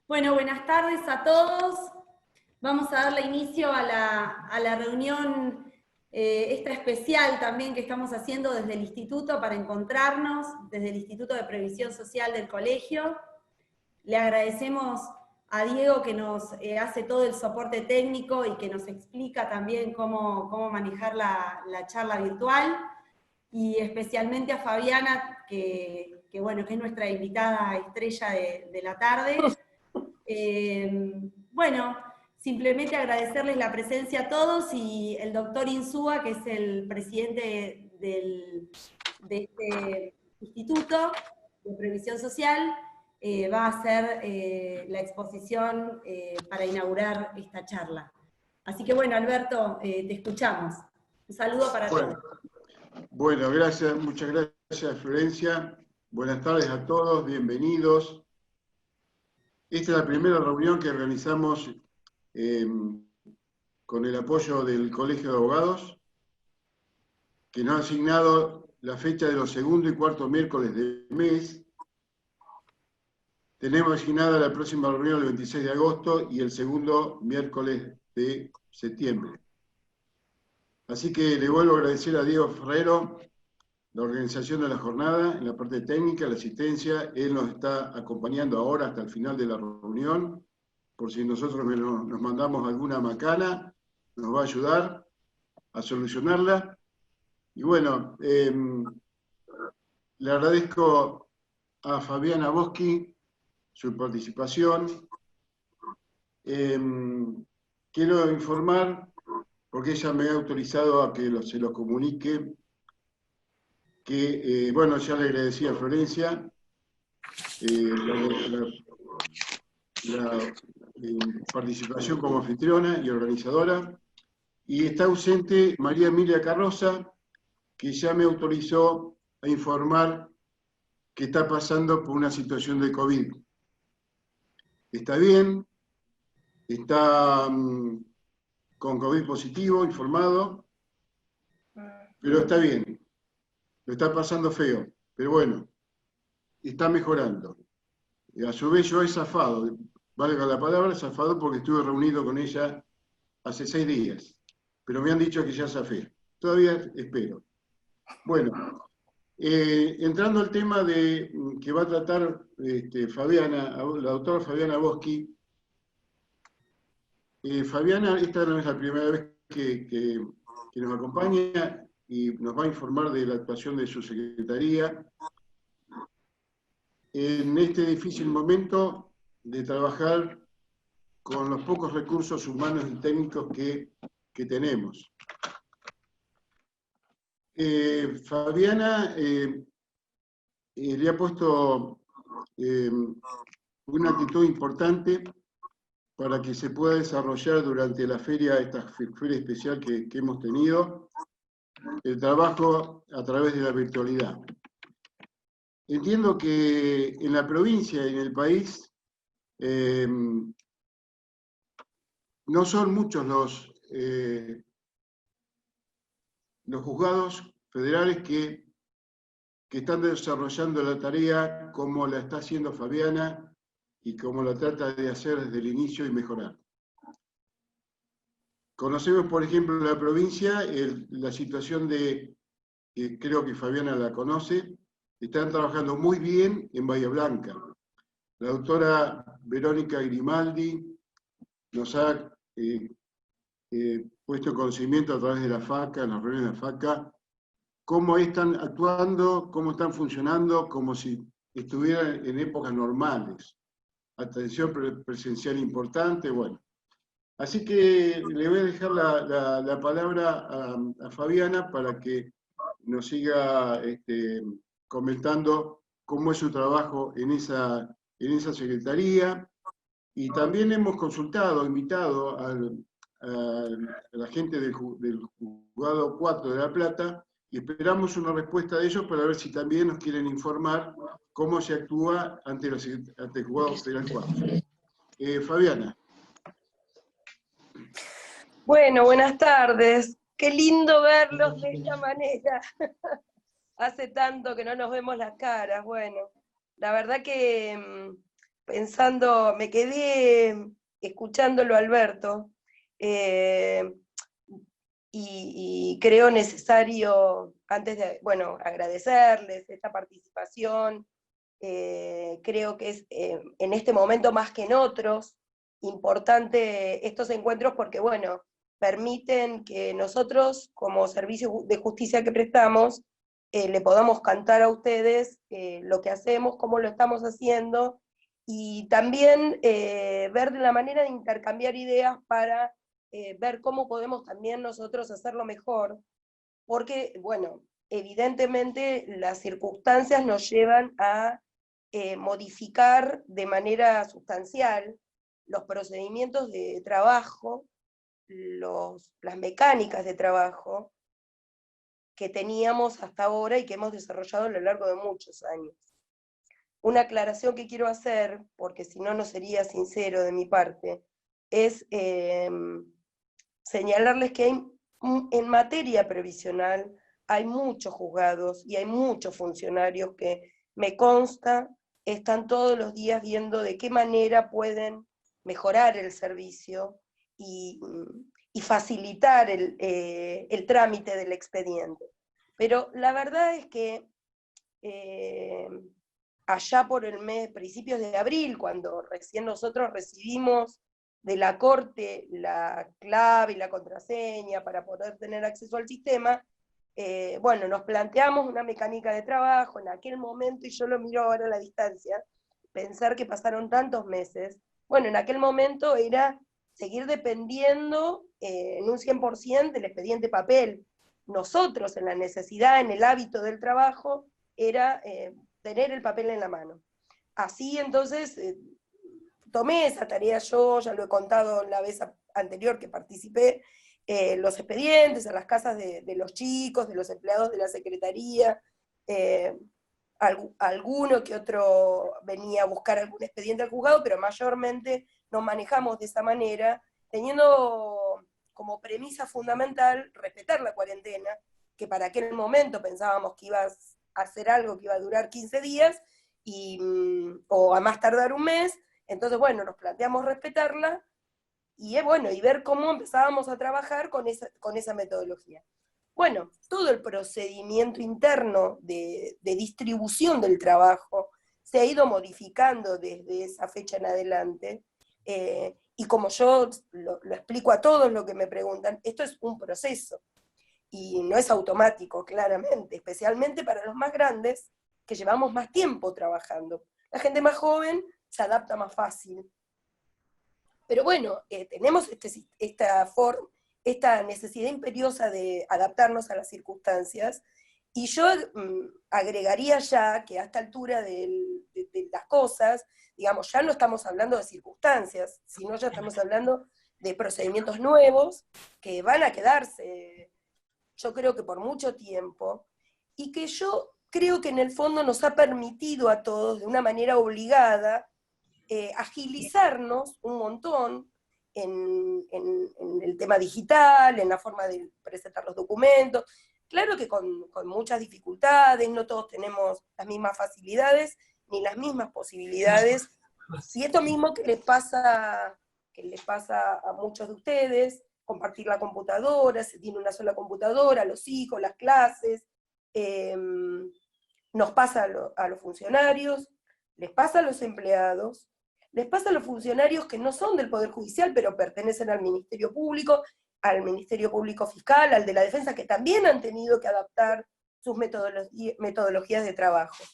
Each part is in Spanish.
Bueno, buenas tardes a todos. Vamos a darle inicio a la reunión esta especial también que estamos haciendo desde el Instituto para encontrarnos, desde el Instituto de Previsión Social del colegio. Le agradecemos a Diego que nos hace todo el soporte técnico y que nos explica también cómo manejar la charla virtual, y especialmente a Fabiana, bueno, que es nuestra invitada estrella de la tarde. Bueno, simplemente agradecerles la presencia a todos, y el doctor Insúa, que es el presidente de este instituto de previsión social, va a hacer la exposición para inaugurar esta charla. Así que bueno, Alberto, te escuchamos. Un saludo para todos. Bueno, gracias, muchas gracias, Florencia. Buenas tardes a todos, bienvenidos. Esta es la primera reunión que organizamos con el apoyo del Colegio de Abogados, que nos ha asignado la fecha de los segundo y cuarto miércoles del mes. Tenemos asignada la próxima reunión el 26 de agosto y el segundo miércoles de septiembre. Así que le vuelvo a agradecer a Diego Ferrero la organización de la jornada, en la parte técnica, la asistencia. Él nos está acompañando ahora hasta el final de la reunión, por si nosotros nos mandamos alguna macana, nos va a ayudar a solucionarla. Y bueno, le agradezco a Fabiana Boschi su participación. Quiero informar, porque ella me ha autorizado a que se lo comunique, que, bueno, ya le agradecí a Florencia la participación como anfitriona y organizadora, y está ausente María Emilia Carroza, que ya me autorizó a informar que está pasando por una situación de COVID. Está bien, está con COVID positivo, informado, pero está bien. Lo está pasando feo, pero bueno, está mejorando. Y a su vez yo he zafado, valga la palabra, zafado, porque estuve reunido con ella hace 6 días, pero me han dicho que ya zafé. Todavía espero. Bueno, entrando al tema que va a tratar Fabiana, la doctora Fabiana Boschi. Fabiana, esta no es la primera vez que nos acompaña y nos va a informar de la actuación de su secretaría en este difícil momento de trabajar con los pocos recursos humanos y técnicos que tenemos. Fabiana le ha puesto una actitud importante para que se pueda desarrollar durante la feria, esta feria especial que hemos tenido, el trabajo a través de la virtualidad. Entiendo que en la provincia y en el país no son muchos los juzgados federales que están desarrollando la tarea como la está haciendo Fabiana y como la trata de hacer desde el inicio y mejorar. Conocemos, por ejemplo, en la provincia la situación que creo que Fabiana la conoce. Están trabajando muy bien en Bahía Blanca. La doctora Verónica Grimaldi nos ha puesto en conocimiento a través de la FACA, en las reuniones de la FACA, cómo están actuando, cómo están funcionando, como si estuvieran en épocas normales. Atención presencial importante, bueno. Así que le voy a dejar la palabra a Fabiana para que nos siga comentando cómo es su trabajo en esa secretaría. Y también hemos invitado a la gente del Juzgado 4 de La Plata, y esperamos una respuesta de ellos para ver si también nos quieren informar cómo se actúa ante el Juzgado Federal 4. Fabiana. Bueno, buenas tardes. Qué lindo verlos de esta manera. Hace tanto que no nos vemos las caras. Bueno, la verdad que pensando, me quedé escuchándolo a Alberto, y creo necesario, antes de, bueno, agradecerles esta participación. Creo que es en este momento más que en otros importante estos encuentros porque, bueno, permiten que nosotros, como servicio de justicia que prestamos, le podamos cantar a ustedes lo que hacemos, cómo lo estamos haciendo, y también ver de la manera de intercambiar ideas para ver cómo podemos también nosotros hacerlo mejor, porque, bueno, evidentemente las circunstancias nos llevan a modificar de manera sustancial los procedimientos de trabajo, las mecánicas de trabajo que teníamos hasta ahora y que hemos desarrollado a lo largo de muchos años. Una aclaración que quiero hacer, porque si no, no sería sincero de mi parte, es señalarles que en materia previsional hay muchos juzgados y hay muchos funcionarios que, me consta, están todos los días viendo de qué manera pueden mejorar el servicio y facilitar el trámite del expediente. Pero la verdad es que allá por el principios de abril, cuando recién nosotros recibimos de la Corte la clave y la contraseña para poder tener acceso al sistema, bueno, nos planteamos una mecánica de trabajo en aquel momento, y yo lo miro ahora a la distancia, pensar que pasaron tantos meses, bueno, en aquel momento era seguir dependiendo en un 100% del expediente papel. Nosotros, en la necesidad, en el hábito del trabajo, era tener el papel en la mano. Así entonces tomé esa tarea yo, ya lo he contado la vez anterior que participé, los expedientes a las casas de los chicos, de los empleados de la secretaría, alguno que otro venía a buscar algún expediente al juzgado, pero mayormente nos manejamos de esa manera, teniendo como premisa fundamental respetar la cuarentena, que para aquel momento pensábamos que iba a hacer algo que iba a durar 15 días, o a más tardar un mes. Entonces, bueno, nos planteamos respetarla, y bueno, y ver cómo empezábamos a trabajar con esa metodología. Bueno, todo el procedimiento interno de distribución del trabajo se ha ido modificando desde esa fecha en adelante, y como yo lo explico a todos los que me preguntan, esto es un proceso, y no es automático, claramente, especialmente para los más grandes, que llevamos más tiempo trabajando. La gente más joven se adapta más fácil. Pero bueno, tenemos esta necesidad imperiosa de adaptarnos a las circunstancias, y yo agregaría ya que a esta altura de las cosas, digamos, ya no estamos hablando de circunstancias, sino ya estamos hablando de procedimientos nuevos que van a quedarse, yo creo que por mucho tiempo, y que yo creo que en el fondo nos ha permitido a todos, de una manera obligada, agilizarnos un montón en el tema digital, en la forma de presentar los documentos. Claro que con muchas dificultades, no todos tenemos las mismas facilidades ni las mismas posibilidades, y esto mismo que les pasa a muchos de ustedes, compartir la computadora, se tiene una sola computadora, los hijos, las clases, nos pasa a los funcionarios, les pasa a los empleados, les pasa a los funcionarios que no son del Poder Judicial, pero pertenecen al Ministerio Público Fiscal, al de la Defensa, que también han tenido que adaptar sus metodologías de trabajo.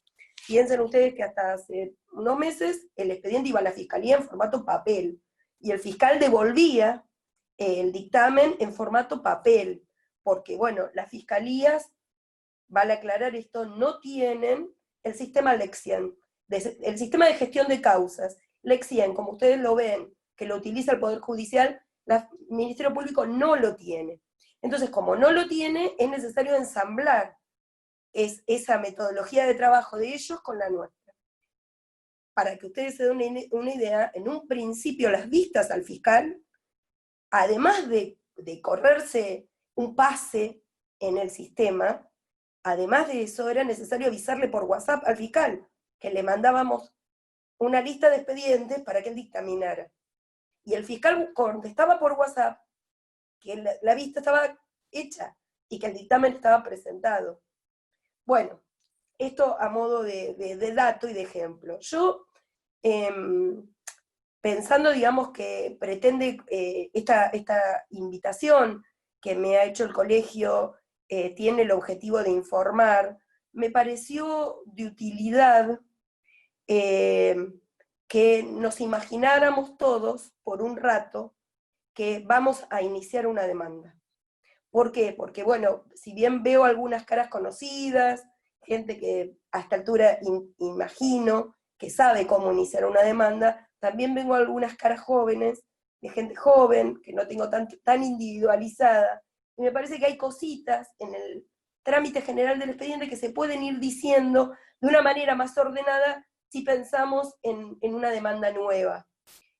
Piensen ustedes que hasta hace unos meses el expediente iba a la Fiscalía en formato papel, y el fiscal devolvía el dictamen en formato papel, porque, bueno, las fiscalías, vale aclarar esto, no tienen el sistema Lexien, el sistema de gestión de causas. Lexien, como ustedes lo ven, que lo utiliza el Poder Judicial, el Ministerio Público no lo tiene. Entonces, como no lo tiene, es necesario ensamblar esa metodología de trabajo de ellos con la nuestra. Para que ustedes se den una idea, en un principio las vistas al fiscal, además de correrse un pase en el sistema, además de eso era necesario avisarle por WhatsApp al fiscal, que le mandábamos una lista de expedientes para que él dictaminara. Y el fiscal contestaba por WhatsApp que la vista estaba hecha y que el dictamen estaba presentado. Bueno, esto a modo de dato y de ejemplo. Yo, pensando, digamos, que pretende esta invitación que me ha hecho el colegio, tiene el objetivo de informar, me pareció de utilidad que nos imagináramos todos, por un rato, que vamos a iniciar una demanda. ¿Por qué? Porque, bueno, si bien veo algunas caras conocidas, gente que a esta altura imagino que sabe cómo iniciar una demanda, también vengo algunas caras jóvenes, de gente joven, que no tengo tan individualizada, y me parece que hay cositas en el trámite general del expediente que se pueden ir diciendo de una manera más ordenada si pensamos en una demanda nueva.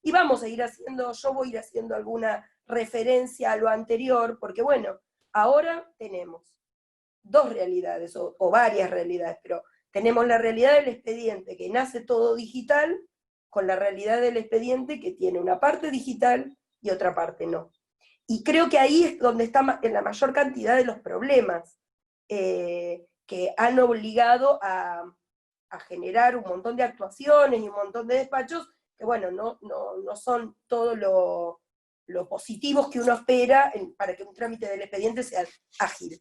Y vamos a ir haciendo, yo voy a ir haciendo alguna referencia a lo anterior, porque bueno, ahora tenemos dos realidades, o varias realidades, pero tenemos la realidad del expediente que nace todo digital, con la realidad del expediente que tiene una parte digital y otra parte no. Y creo que ahí es donde está en la mayor cantidad de los problemas que han obligado a generar un montón de actuaciones y un montón de despachos que, bueno, no son todo lo positivos que uno espera para que un trámite del expediente sea ágil.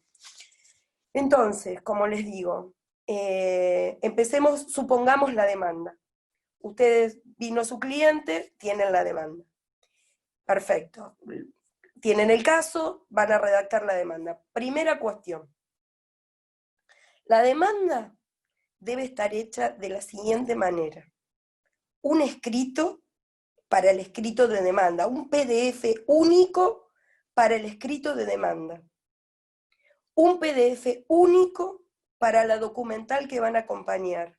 Entonces, como les digo, empecemos, supongamos la demanda. Ustedes, vino su cliente, tienen la demanda. Perfecto. Tienen el caso, van a redactar la demanda. Primera cuestión. La demanda debe estar hecha de la siguiente manera. Un escrito para el escrito de demanda, un PDF único para el escrito de demanda. Un PDF único para la documental que van a acompañar.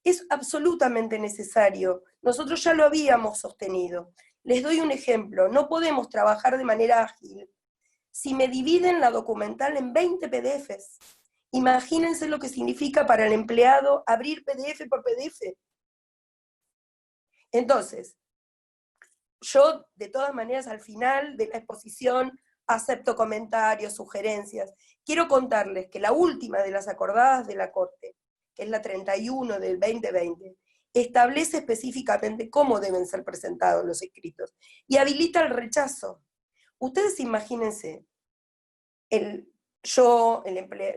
Es absolutamente necesario. Nosotros ya lo habíamos sostenido. Les doy un ejemplo. No podemos trabajar de manera ágil si me dividen la documental en 20 PDFs. Imagínense lo que significa para el empleado abrir PDF por PDF. Entonces, yo de todas maneras al final de la exposición acepto comentarios, sugerencias. Quiero contarles que la última de las acordadas de la Corte, que es la 31 del 2020, establece específicamente cómo deben ser presentados los escritos y habilita el rechazo. Ustedes imagínense,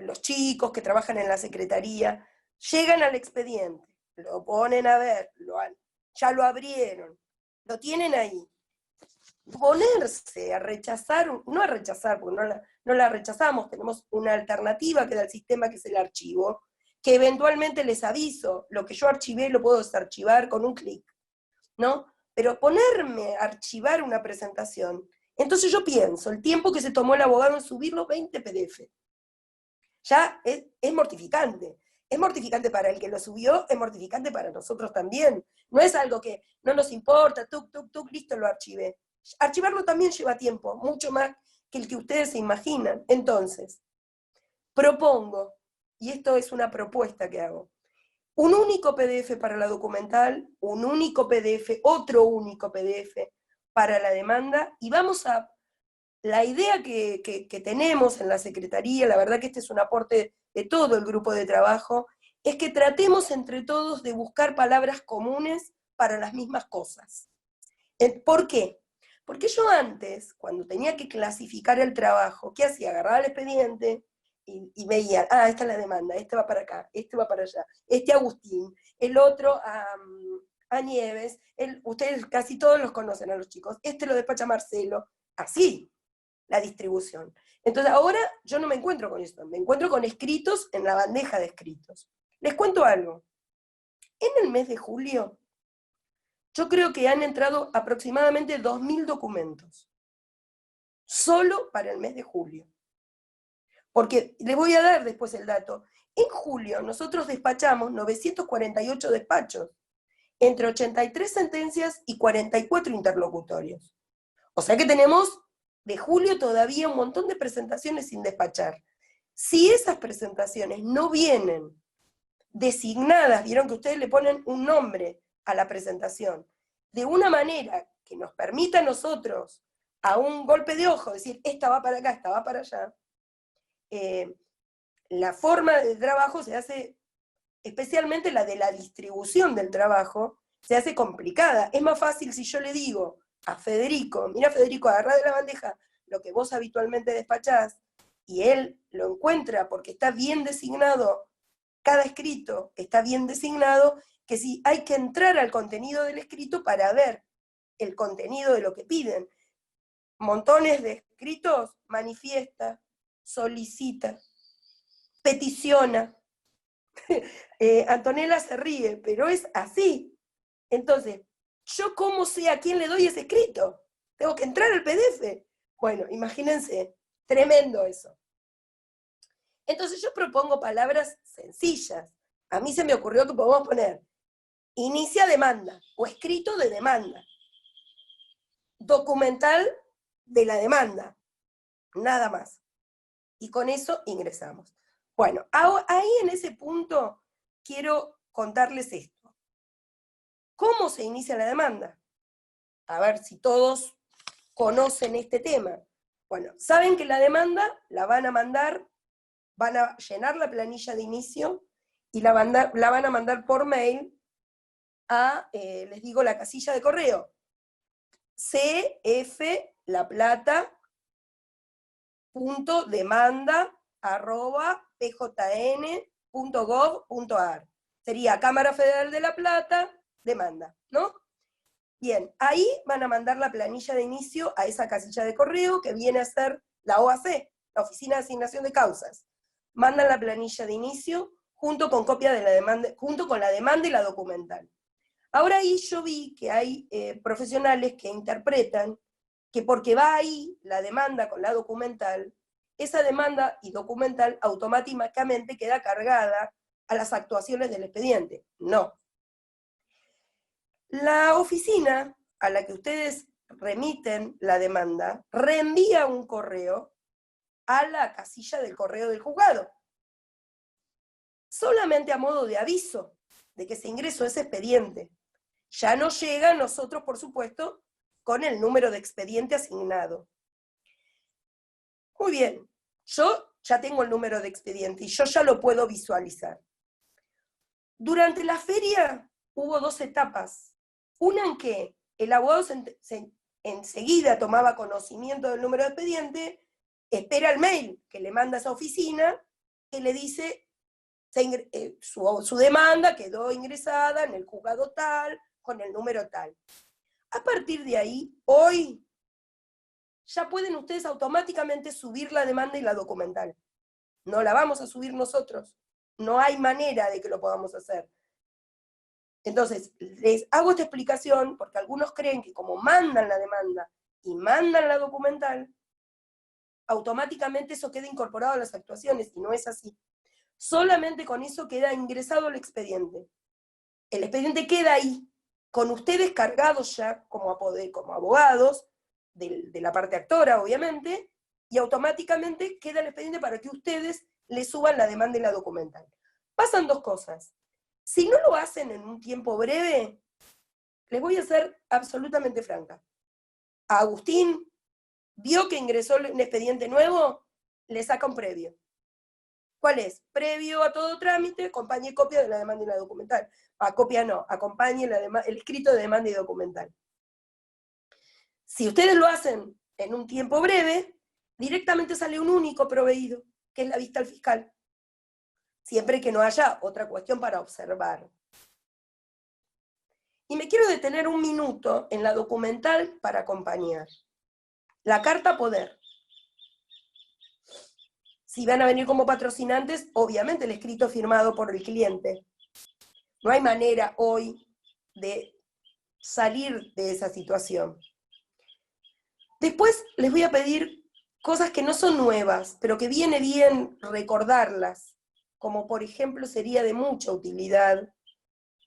los chicos que trabajan en la secretaría, llegan al expediente, lo ponen a ver, ya lo abrieron, lo tienen ahí. Ponerse a rechazar, no a rechazar, porque no la rechazamos, tenemos una alternativa que da el sistema, que es el archivo, que eventualmente les aviso, lo que yo archivé lo puedo desarchivar con un clic, ¿no? Pero ponerme a archivar una presentación, entonces yo pienso, el tiempo que se tomó el abogado en subir los 20 PDF, ya es mortificante. Es mortificante para el que lo subió, es mortificante para nosotros también. No es algo que no nos importa, listo, lo archivé. Archivarlo también lleva tiempo, mucho más que el que ustedes se imaginan. Entonces, propongo, y esto es una propuesta que hago, un único PDF para la documental, un único PDF, otro único PDF para la demanda, y vamos a... La idea que tenemos en la Secretaría, la verdad que este es un aporte de todo el grupo de trabajo, es que tratemos entre todos de buscar palabras comunes para las mismas cosas. ¿Por qué? Porque yo antes, cuando tenía que clasificar el trabajo, ¿qué hacía? Agarraba el expediente y veía, esta es la demanda, este va para acá, este va para allá, este a Agustín, el otro a Nieves, ustedes casi todos los conocen a los chicos, este lo despacha Marcelo, así la distribución. Entonces ahora yo no me encuentro con eso, me encuentro con escritos en la bandeja de escritos. Les cuento algo. En el mes de julio, yo creo que han entrado aproximadamente 2.000 documentos, solo para el mes de julio. Porque les voy a dar después el dato. En julio nosotros despachamos 948 despachos, entre 83 sentencias y 44 interlocutorios. O sea que tenemos de julio todavía un montón de presentaciones sin despachar. Si esas presentaciones no vienen designadas, vieron que ustedes le ponen un nombre a la presentación, de una manera que nos permita a nosotros, a un golpe de ojo, decir, esta va para acá, esta va para allá, la forma de trabajo se hace, especialmente la de la distribución del trabajo, se hace complicada. Es más fácil si yo le digo a Federico, mira Federico, agarrá de la bandeja lo que vos habitualmente despachás, y él lo encuentra porque está bien designado, cada escrito está bien designado, que si hay que entrar al contenido del escrito para ver el contenido de lo que piden. Montones de escritos, manifiesta, solicita, peticiona. Antonella se ríe, pero es así. Entonces, ¿yo cómo sé a quién le doy ese escrito? Tengo que entrar al PDF. Bueno, imagínense, tremendo eso. Entonces yo propongo palabras sencillas. A mí se me ocurrió que podemos poner inicia demanda o escrito de demanda, documental de la demanda, nada más. Y con eso ingresamos. Bueno, ahí en ese punto quiero contarles esto. ¿Cómo se inicia la demanda? A ver si todos conocen este tema. Bueno, saben que la demanda la van a mandar, van a llenar la planilla de inicio y la van a mandar por mail a, les digo, la casilla de correo, cflaplata.demanda@pjn.gov.ar. Sería Cámara Federal de La Plata, demanda, ¿no? Bien, ahí van a mandar la planilla de inicio a esa casilla de correo que viene a ser la OAC, la Oficina de Asignación de Causas. Mandan la planilla de inicio junto con copia de la demanda, junto con la demanda y la documental. Ahora ahí yo vi que hay profesionales que interpretan que porque va ahí la demanda con la documental, esa demanda y documental automáticamente queda cargada a las actuaciones del expediente. No. La oficina a la que ustedes remiten la demanda reenvía un correo a la casilla del correo del juzgado, solamente a modo de aviso de que se ingresó ese expediente. Ya no llega a nosotros, por supuesto, con el número de expediente asignado. Muy bien, yo ya tengo el número de expediente y yo ya lo puedo visualizar. Durante la feria hubo dos etapas. Una en que el abogado enseguida tomaba conocimiento del número de expediente, espera el mail que le manda a esa oficina, que le dice su demanda quedó ingresada en el juzgado tal, con el número tal. A partir de ahí, hoy, ya pueden ustedes automáticamente subir la demanda y la documental. No la vamos a subir nosotros. No hay manera de que lo podamos hacer. Entonces, les hago esta explicación porque algunos creen que como mandan la demanda y mandan la documental, automáticamente eso queda incorporado a las actuaciones, y no es así. Solamente con eso queda ingresado el expediente. El expediente queda ahí, con ustedes cargados ya como abogados, de la parte actora, obviamente, y automáticamente queda el expediente para que ustedes le suban la demanda y la documental. Pasan dos cosas. Si no lo hacen en un tiempo breve, les voy a ser absolutamente franca. A Agustín, vio que ingresó un expediente nuevo, le saca un previo. ¿Cuál es? Previo a todo trámite, acompañe copia de la demanda y la documental. Copia no, acompañe el escrito de demanda y documental. Si ustedes lo hacen en un tiempo breve, directamente sale un único proveído, que es la vista al fiscal. Siempre que no haya otra cuestión para observar. Y me quiero detener un minuto en la documental para acompañar. La carta poder. Si van a venir como patrocinantes, obviamente el escrito firmado por el cliente. No hay manera hoy de salir de esa situación. Después les voy a pedir cosas que no son nuevas, pero que viene bien recordarlas, como por ejemplo sería de mucha utilidad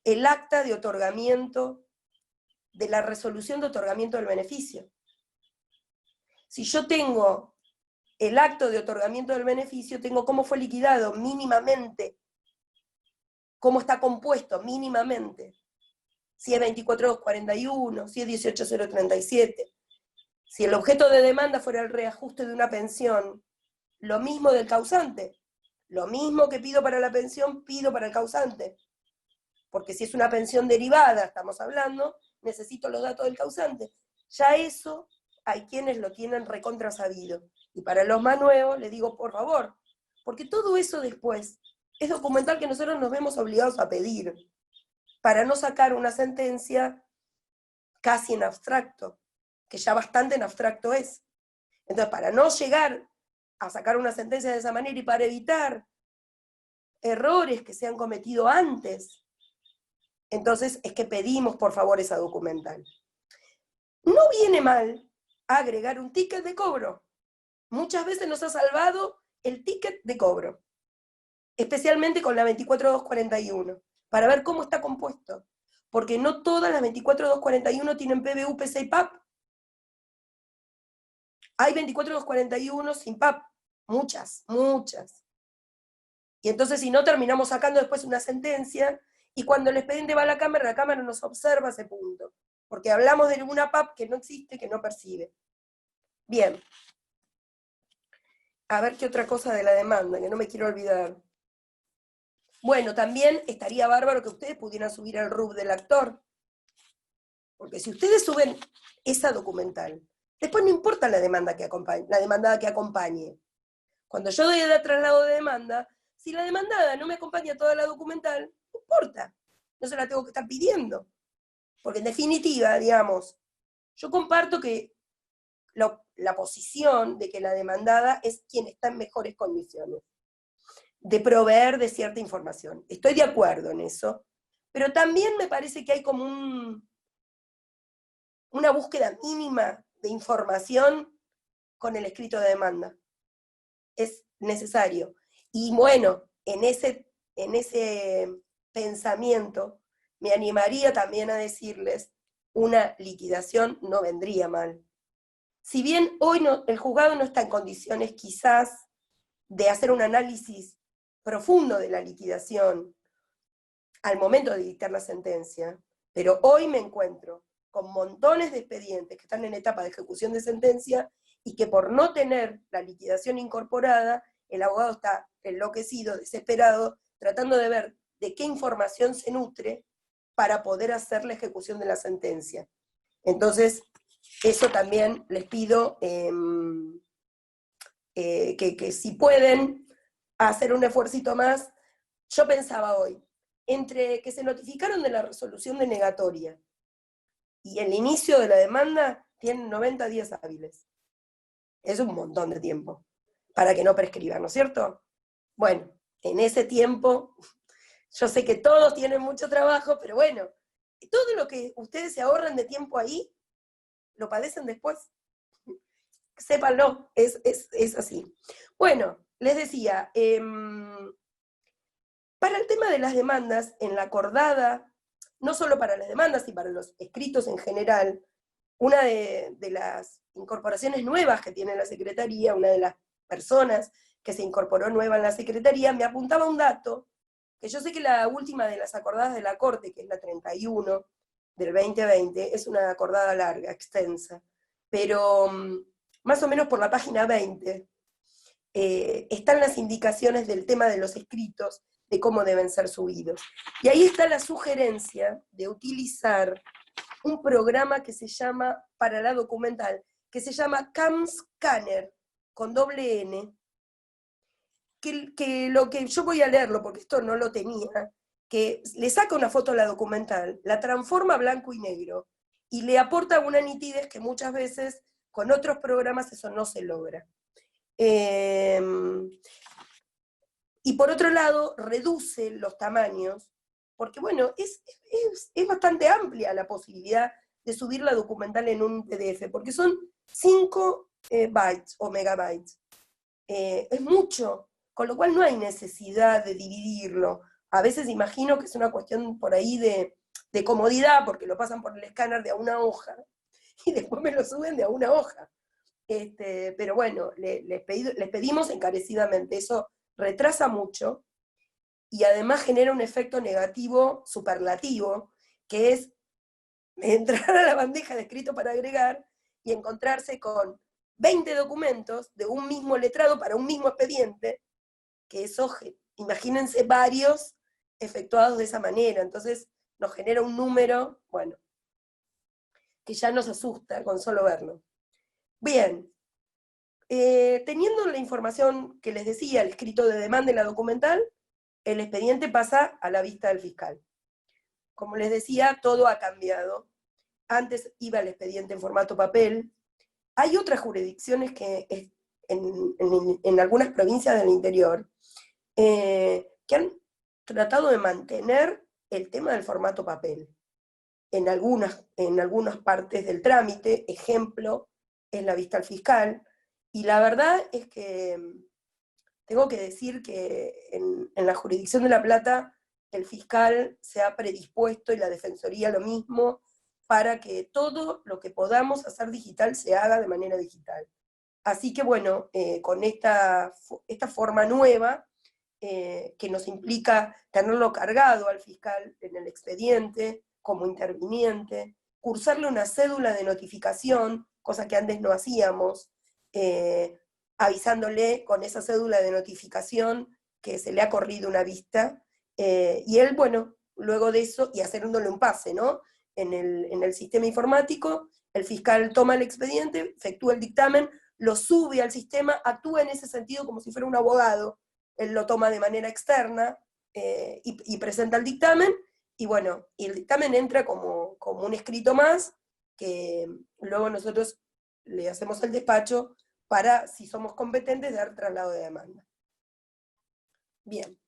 el acta de otorgamiento, de la resolución de otorgamiento del beneficio. Si yo tengo el acto de otorgamiento del beneficio, tengo cómo fue liquidado mínimamente cómo está compuesto mínimamente, si es 24241, si es 18037, si el objeto de demanda fuera el reajuste de una pensión, lo mismo del causante, lo mismo que pido para la pensión, pido para el causante, porque si es una pensión derivada, estamos hablando, necesito los datos del causante. Ya eso hay quienes lo tienen recontra sabido, y para los más nuevos les digo, por favor, porque todo eso después es documental que nosotros nos vemos obligados a pedir, para no sacar una sentencia casi en abstracto, que ya bastante en abstracto es. Entonces, para no llegar a sacar una sentencia de esa manera y para evitar errores que se han cometido antes, entonces es que pedimos por favor esa documental. No viene mal agregar un ticket de cobro. Muchas veces nos ha salvado el ticket de cobro, especialmente con la 24241, para ver cómo está compuesto, porque no todas las 24241 tienen PBU, PC y PAP. Hay 24241 sin PAP, muchas. Y entonces si no, terminamos sacando después una sentencia, y cuando el expediente va a la Cámara nos observa ese punto, porque hablamos de una PAP que no existe, que no percibe. Bien. A ver qué otra cosa de la demanda, que no me quiero olvidar. Bueno, también estaría bárbaro que ustedes pudieran subir el RUB del actor, porque si ustedes suben esa documental, después no importa la demanda que acompañe, la demandada que acompañe. Cuando yo doy el traslado de demanda, si la demandada no me acompaña toda la documental, no importa, no se la tengo que estar pidiendo. Porque en definitiva, digamos, yo comparto que la posición de que la demandada es quien está en mejores condiciones de proveer de cierta información. Estoy de acuerdo en eso, pero también me parece que hay como una búsqueda mínima de información con el escrito de demanda. Es necesario. Y bueno, en ese pensamiento me animaría también a decirles, una liquidación no vendría mal. Si bien hoy el juzgado no está en condiciones quizás de hacer un análisis profundo de la liquidación al momento de dictar la sentencia, pero hoy me encuentro con montones de expedientes que están en etapa de ejecución de sentencia y que por no tener la liquidación incorporada, el abogado está enloquecido, desesperado, tratando de ver de qué información se nutre para poder hacer la ejecución de la sentencia. Entonces, eso también les pido que si pueden hacer un esfuercito más. Yo pensaba hoy, entre que se notificaron de la resolución denegatoria y el inicio de la demanda, tienen 90 días hábiles. Es un montón de tiempo para que no prescriban, ¿no es cierto? Bueno, en ese tiempo, yo sé que todos tienen mucho trabajo, pero bueno, todo lo que ustedes se ahorran de tiempo ahí, lo padecen después. Sépanlo, es así. Bueno, les decía, para el tema de las demandas, en la acordada, no solo para las demandas y para los escritos en general, una de las incorporaciones nuevas que tiene la Secretaría, una de las personas que se incorporó nueva en la Secretaría, me apuntaba un dato, que yo sé que la última de las acordadas de la Corte, que es la 31 del 2020, es una acordada larga, extensa, pero más o menos por la página 20, están las indicaciones del tema de los escritos, de cómo deben ser subidos. Y ahí está la sugerencia de utilizar un programa que se llama, para la documental, que se llama CamScanner, con doble N, que lo que yo voy a leerlo, porque esto no lo tenía, que le saca una foto a la documental, la transforma a blanco y negro, y le aporta una nitidez que muchas veces con otros programas eso no se logra. Y por otro lado, reduce los tamaños, porque bueno, es bastante amplia la posibilidad de subir la documental en un PDF, porque son 5 bytes o megabytes. Es mucho, con lo cual no hay necesidad de dividirlo. A veces imagino que es una cuestión por ahí de comodidad, porque lo pasan por el escáner de a una hoja, y después me lo suben de a una hoja. Pero bueno, les pedimos encarecidamente, eso retrasa mucho, y además genera un efecto negativo superlativo, que es entrar a la bandeja de escrito para agregar y encontrarse con 20 documentos de un mismo letrado para un mismo expediente, que eso, imagínense varios efectuados de esa manera, entonces nos genera un número, bueno, que ya nos asusta con solo verlo. Bien, teniendo la información que les decía, el escrito de demanda y la documental, el expediente pasa a la vista del fiscal. Como les decía, todo ha cambiado. Antes iba el expediente en formato papel. Hay otras jurisdicciones que en algunas provincias del interior que han tratado de mantener el tema del formato papel. En algunas partes del trámite, ejemplo, es la vista al fiscal, y la verdad es que tengo que decir que en la jurisdicción de La Plata el fiscal se ha predispuesto, y la Defensoría lo mismo, para que todo lo que podamos hacer digital se haga de manera digital. Así que bueno, con esta forma nueva, que nos implica tenerlo cargado al fiscal en el expediente, como interviniente, cursarle una cédula de notificación, cosa que antes no hacíamos, avisándole con esa cédula de notificación que se le ha corrido una vista, y él, bueno, luego de eso, y haciéndole un pase, ¿no? En el sistema informático, el fiscal toma el expediente, efectúa el dictamen, lo sube al sistema, actúa en ese sentido como si fuera un abogado, él lo toma de manera externa y presenta el dictamen, y bueno, y el dictamen entra como un escrito más, que luego nosotros le hacemos el despacho para, si somos competentes, dar traslado de demanda. Bien.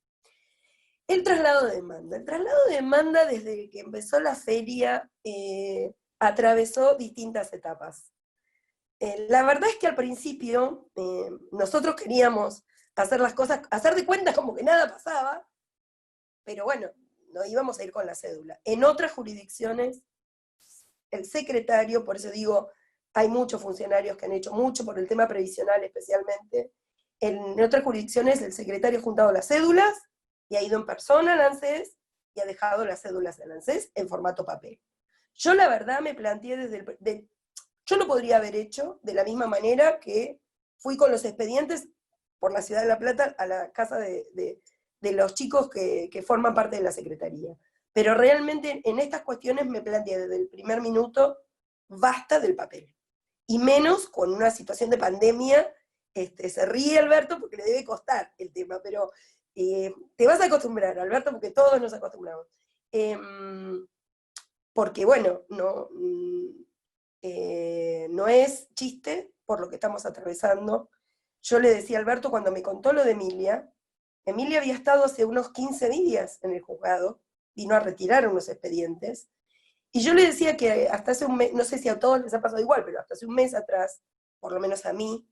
El traslado de demanda. El traslado de demanda, desde que empezó la feria, atravesó distintas etapas. La verdad es que al principio nosotros queríamos hacer las cosas, hacer de cuenta como que nada pasaba, pero bueno, no íbamos a ir con la cédula. En otras jurisdicciones, el secretario, por eso digo, hay muchos funcionarios que han hecho mucho por el tema previsional especialmente, en otras jurisdicciones el secretario ha juntado las cédulas y ha ido en persona al ANSES y ha dejado las cédulas del ANSES en formato papel. Yo la verdad me planteé yo lo podría haber hecho de la misma manera que fui con los expedientes por la ciudad de La Plata a la casa de los chicos que forman parte de la Secretaría. Pero realmente en estas cuestiones me planteé desde el primer minuto, basta del papel. Y menos con una situación de pandemia, se ríe Alberto porque le debe costar el tema, pero te vas a acostumbrar, Alberto, porque todos nos acostumbramos. Porque bueno, no es chiste por lo que estamos atravesando. Yo le decía a Alberto cuando me contó lo de Emilia había estado hace unos 15 días en el juzgado, vino a retirar unos expedientes, y yo le decía que hasta hace un mes, no sé si a todos les ha pasado igual, pero hasta hace un mes atrás, por lo menos a mí,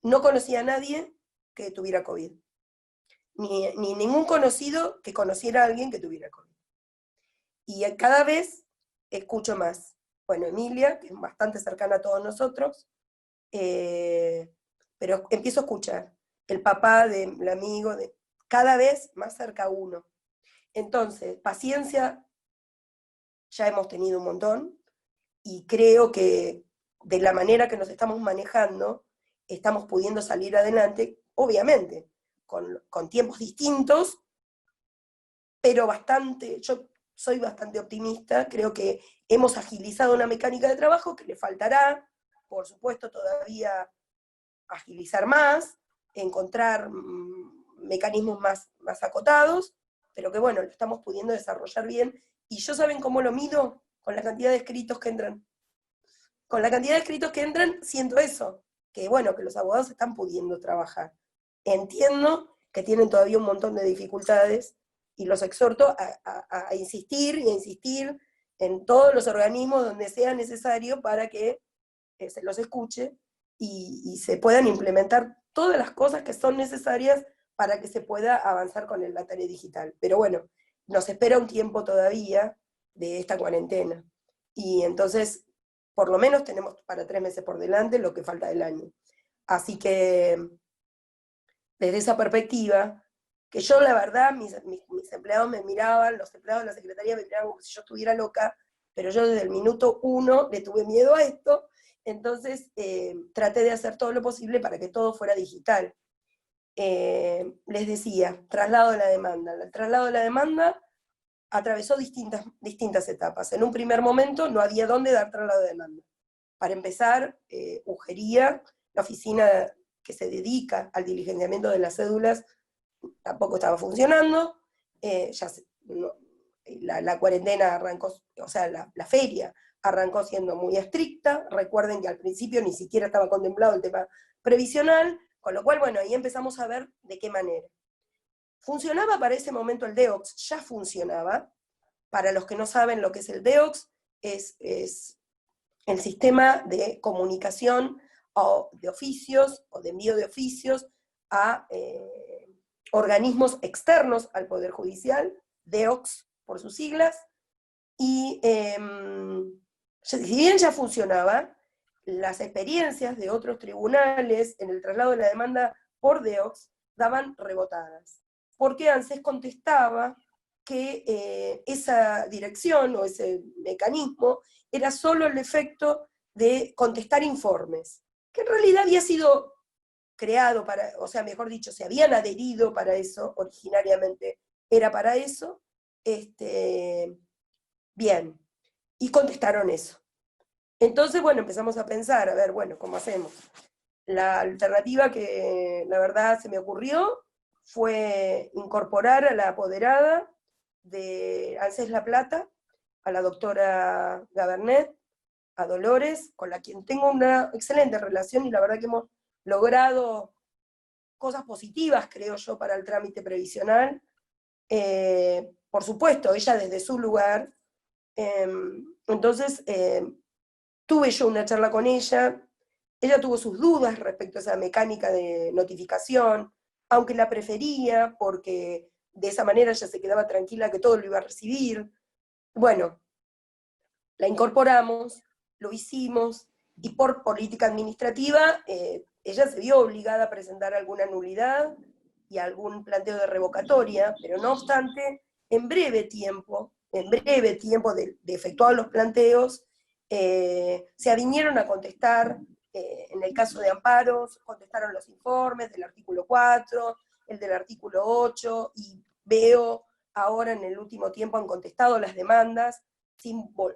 no conocía a nadie que tuviera COVID. Ni ningún conocido que conociera a alguien que tuviera COVID. Y cada vez escucho más. Bueno, Emilia, que es bastante cercana a todos nosotros, pero empiezo a escuchar. El papá del amigo, cada vez más cerca a uno. Entonces, paciencia ya hemos tenido un montón, y creo que de la manera que nos estamos manejando, estamos pudiendo salir adelante, obviamente, con tiempos distintos, pero yo soy bastante optimista, creo que hemos agilizado una mecánica de trabajo que le faltará, por supuesto, todavía agilizar más, encontrar mecanismos más acotados, pero que bueno, lo estamos pudiendo desarrollar bien. Y yo, ¿saben cómo lo mido? Con la cantidad de escritos que entran. Con la cantidad de escritos que entran, siento eso, que bueno, que los abogados están pudiendo trabajar. Entiendo que tienen todavía un montón de dificultades, y los exhorto a insistir y a insistir en todos los organismos donde sea necesario para que se los escuche y se puedan implementar todas las cosas que son necesarias para que se pueda avanzar con la tarea digital. Pero bueno, nos espera un tiempo todavía de esta cuarentena. Y entonces, por lo menos tenemos para 3 meses por delante lo que falta del año. Así que, desde esa perspectiva, que yo la verdad, mis empleados me miraban, los empleados de la Secretaría me miraban como si yo estuviera loca, pero yo desde el minuto 1 le tuve miedo a esto, entonces traté de hacer todo lo posible para que todo fuera digital. Les decía, traslado de la demanda. El traslado de la demanda atravesó distintas etapas. En un primer momento no había dónde dar traslado de demanda. Para empezar, Ujería, la oficina que se dedica al diligenciamiento de las cédulas, tampoco estaba funcionando, la cuarentena arrancó, o sea, la feria arrancó siendo muy estricta. Recuerden que al principio ni siquiera estaba contemplado el tema previsional, con lo cual, bueno, ahí empezamos a ver de qué manera. Funcionaba para ese momento el DEOX, ya funcionaba. Para los que no saben lo que es el DEOX, es el sistema de comunicación o de oficios, o de envío de oficios a organismos externos al Poder Judicial, DEOX por sus siglas, y si bien ya funcionaba, las experiencias de otros tribunales en el traslado de la demanda por DEOX daban rebotadas, porque ANSES contestaba que esa dirección o ese mecanismo era solo el efecto de contestar informes, que en realidad había sido creado para, o sea, mejor dicho, se habían adherido para eso, originariamente era para eso, bien, y contestaron eso. Entonces, bueno, empezamos a pensar, a ver, bueno, ¿cómo hacemos? La alternativa que la verdad se me ocurrió fue incorporar a la apoderada de ANSES La Plata, a la doctora Gabernet, a Dolores, con la quien tengo una excelente relación y la verdad que hemos logrado cosas positivas, creo yo, para el trámite previsional. Por supuesto, ella desde su lugar. Entonces, tuve yo una charla con ella tuvo sus dudas respecto a esa mecánica de notificación, aunque la prefería, porque de esa manera ella se quedaba tranquila que todo lo iba a recibir. Bueno, la incorporamos, lo hicimos, y por política administrativa, ella se vio obligada a presentar alguna nulidad y algún planteo de revocatoria, pero no obstante, en breve tiempo de efectuar los planteos, se avinieron a contestar, en el caso de amparos, contestaron los informes del artículo 4, el del artículo 8, y veo ahora en el último tiempo han contestado las demandas,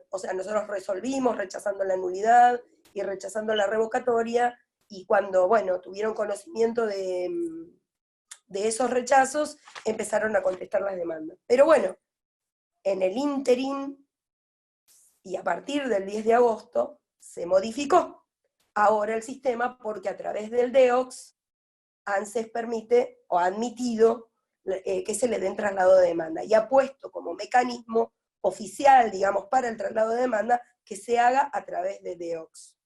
o sea, nosotros resolvimos rechazando la nulidad y rechazando la revocatoria, y cuando, bueno, tuvieron conocimiento de esos rechazos, empezaron a contestar las demandas. Pero bueno, en el ínterin, y a partir del 10 de agosto, se modificó ahora el sistema, porque a través del DEOX, ANSES permite, o ha admitido, que se le den traslado de demanda, y ha puesto como mecanismo oficial, digamos, para el traslado de demanda, que se haga a través de DEOX.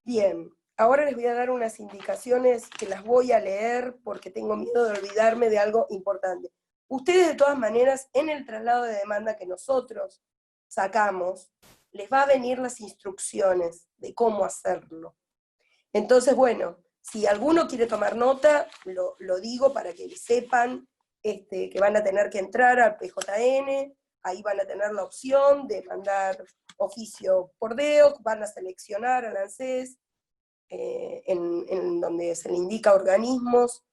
Bien, ahora les voy a dar unas indicaciones que las voy a leer porque tengo miedo de olvidarme de algo importante. Ustedes, de todas maneras, en el traslado de demanda que nosotros sacamos, les va a venir las instrucciones de cómo hacerlo. Entonces, bueno, si alguno quiere tomar nota, lo digo para que sepan que van a tener que entrar al PJN, ahí van a tener la opción de mandar oficio por DEOC, van a seleccionar al ANSES, en donde se le indica organismos,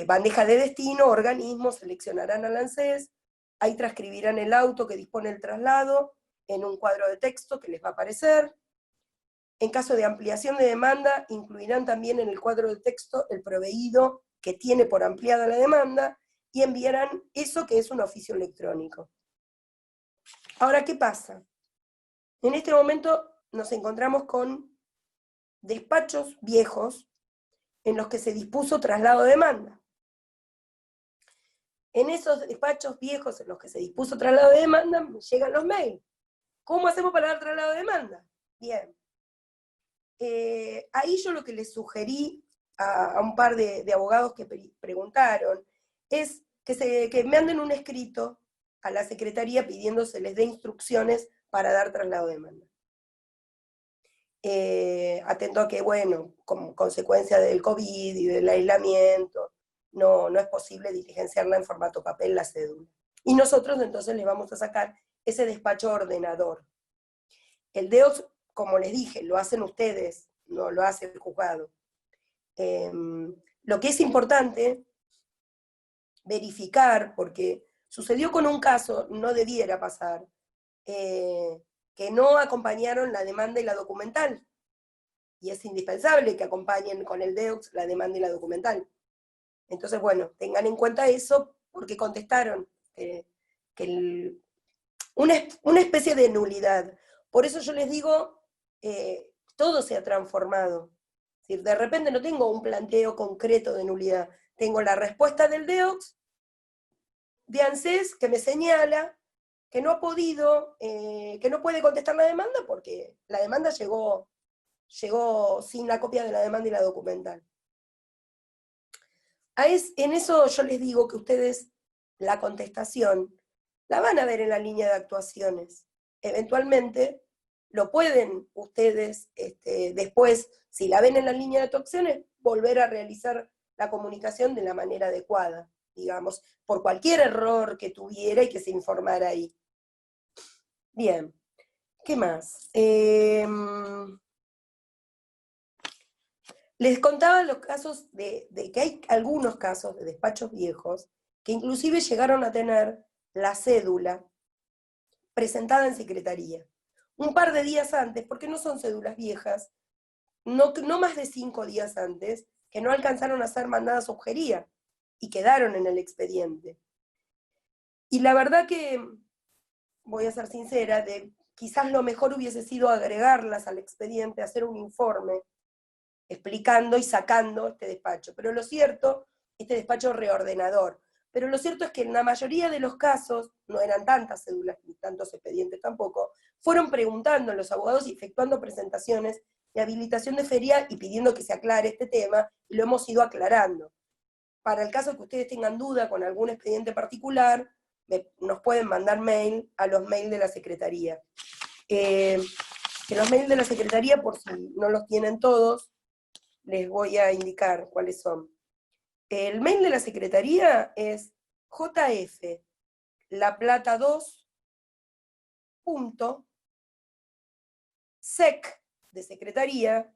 bandeja de destino, organismos, seleccionarán al ANSES, ahí transcribirán el auto que dispone el traslado en un cuadro de texto que les va a aparecer. En caso de ampliación de demanda, incluirán también en el cuadro de texto el proveído que tiene por ampliada la demanda, y enviarán eso que es un oficio electrónico. Ahora, ¿qué pasa? En este momento nos encontramos con despachos viejos en los que se dispuso traslado de demanda. En esos despachos viejos en los que se dispuso traslado de demanda, me llegan los mails. ¿Cómo hacemos para dar traslado de demanda? Bien. Ahí yo lo que les sugerí a un par de abogados que preguntaron es que manden un escrito a la Secretaría pidiendo se les dé instrucciones para dar traslado de demanda. Atento a que, bueno, como consecuencia del COVID y del aislamiento, no es posible diligenciarla en formato papel la cédula. Y nosotros entonces le vamos a sacar ese despacho ordenador. El DEOX, como les dije, lo hacen ustedes, no lo hace el juzgado. Lo que es importante verificar, porque sucedió con un caso, no debiera pasar, que no acompañaron la demanda y la documental. Y es indispensable que acompañen con el DEOX la demanda y la documental. Entonces, bueno, tengan en cuenta eso, porque contestaron una especie de nulidad. Por eso yo les digo, todo se ha transformado. Es decir, de repente no tengo un planteo concreto de nulidad, tengo la respuesta del DEOX, de ANSES, que me señala que no ha podido, que no puede contestar la demanda porque la demanda llegó sin la copia de la demanda y la documental. En eso yo les digo que ustedes la contestación la van a ver en la línea de actuaciones. Eventualmente lo pueden ustedes después, si la ven en la línea de actuaciones, volver a realizar la comunicación de la manera adecuada, digamos, por cualquier error que tuviera y que se informara ahí. Bien, ¿qué más? Les contaba los casos de que hay algunos casos de despachos viejos que inclusive llegaron a tener la cédula presentada en secretaría. Un par de días antes, porque no son cédulas viejas, no más de 5 días antes, que no alcanzaron a ser mandadas a objería y quedaron en el expediente. Y la verdad que, voy a ser sincera, quizás lo mejor hubiese sido agregarlas al expediente, hacer un informe explicando y sacando este despacho. Pero lo cierto, este despacho reordenador, pero lo cierto es que en la mayoría de los casos, no eran tantas cédulas ni tantos expedientes tampoco, fueron preguntando a los abogados y efectuando presentaciones de habilitación de feria y pidiendo que se aclare este tema, y lo hemos ido aclarando. Para el caso que ustedes tengan duda con algún expediente particular, nos pueden mandar mail a los mails de la Secretaría. Que los mails de la Secretaría, por si no los tienen todos, les voy a indicar cuáles son. El mail de la Secretaría es jflaplata2.sec de Secretaría,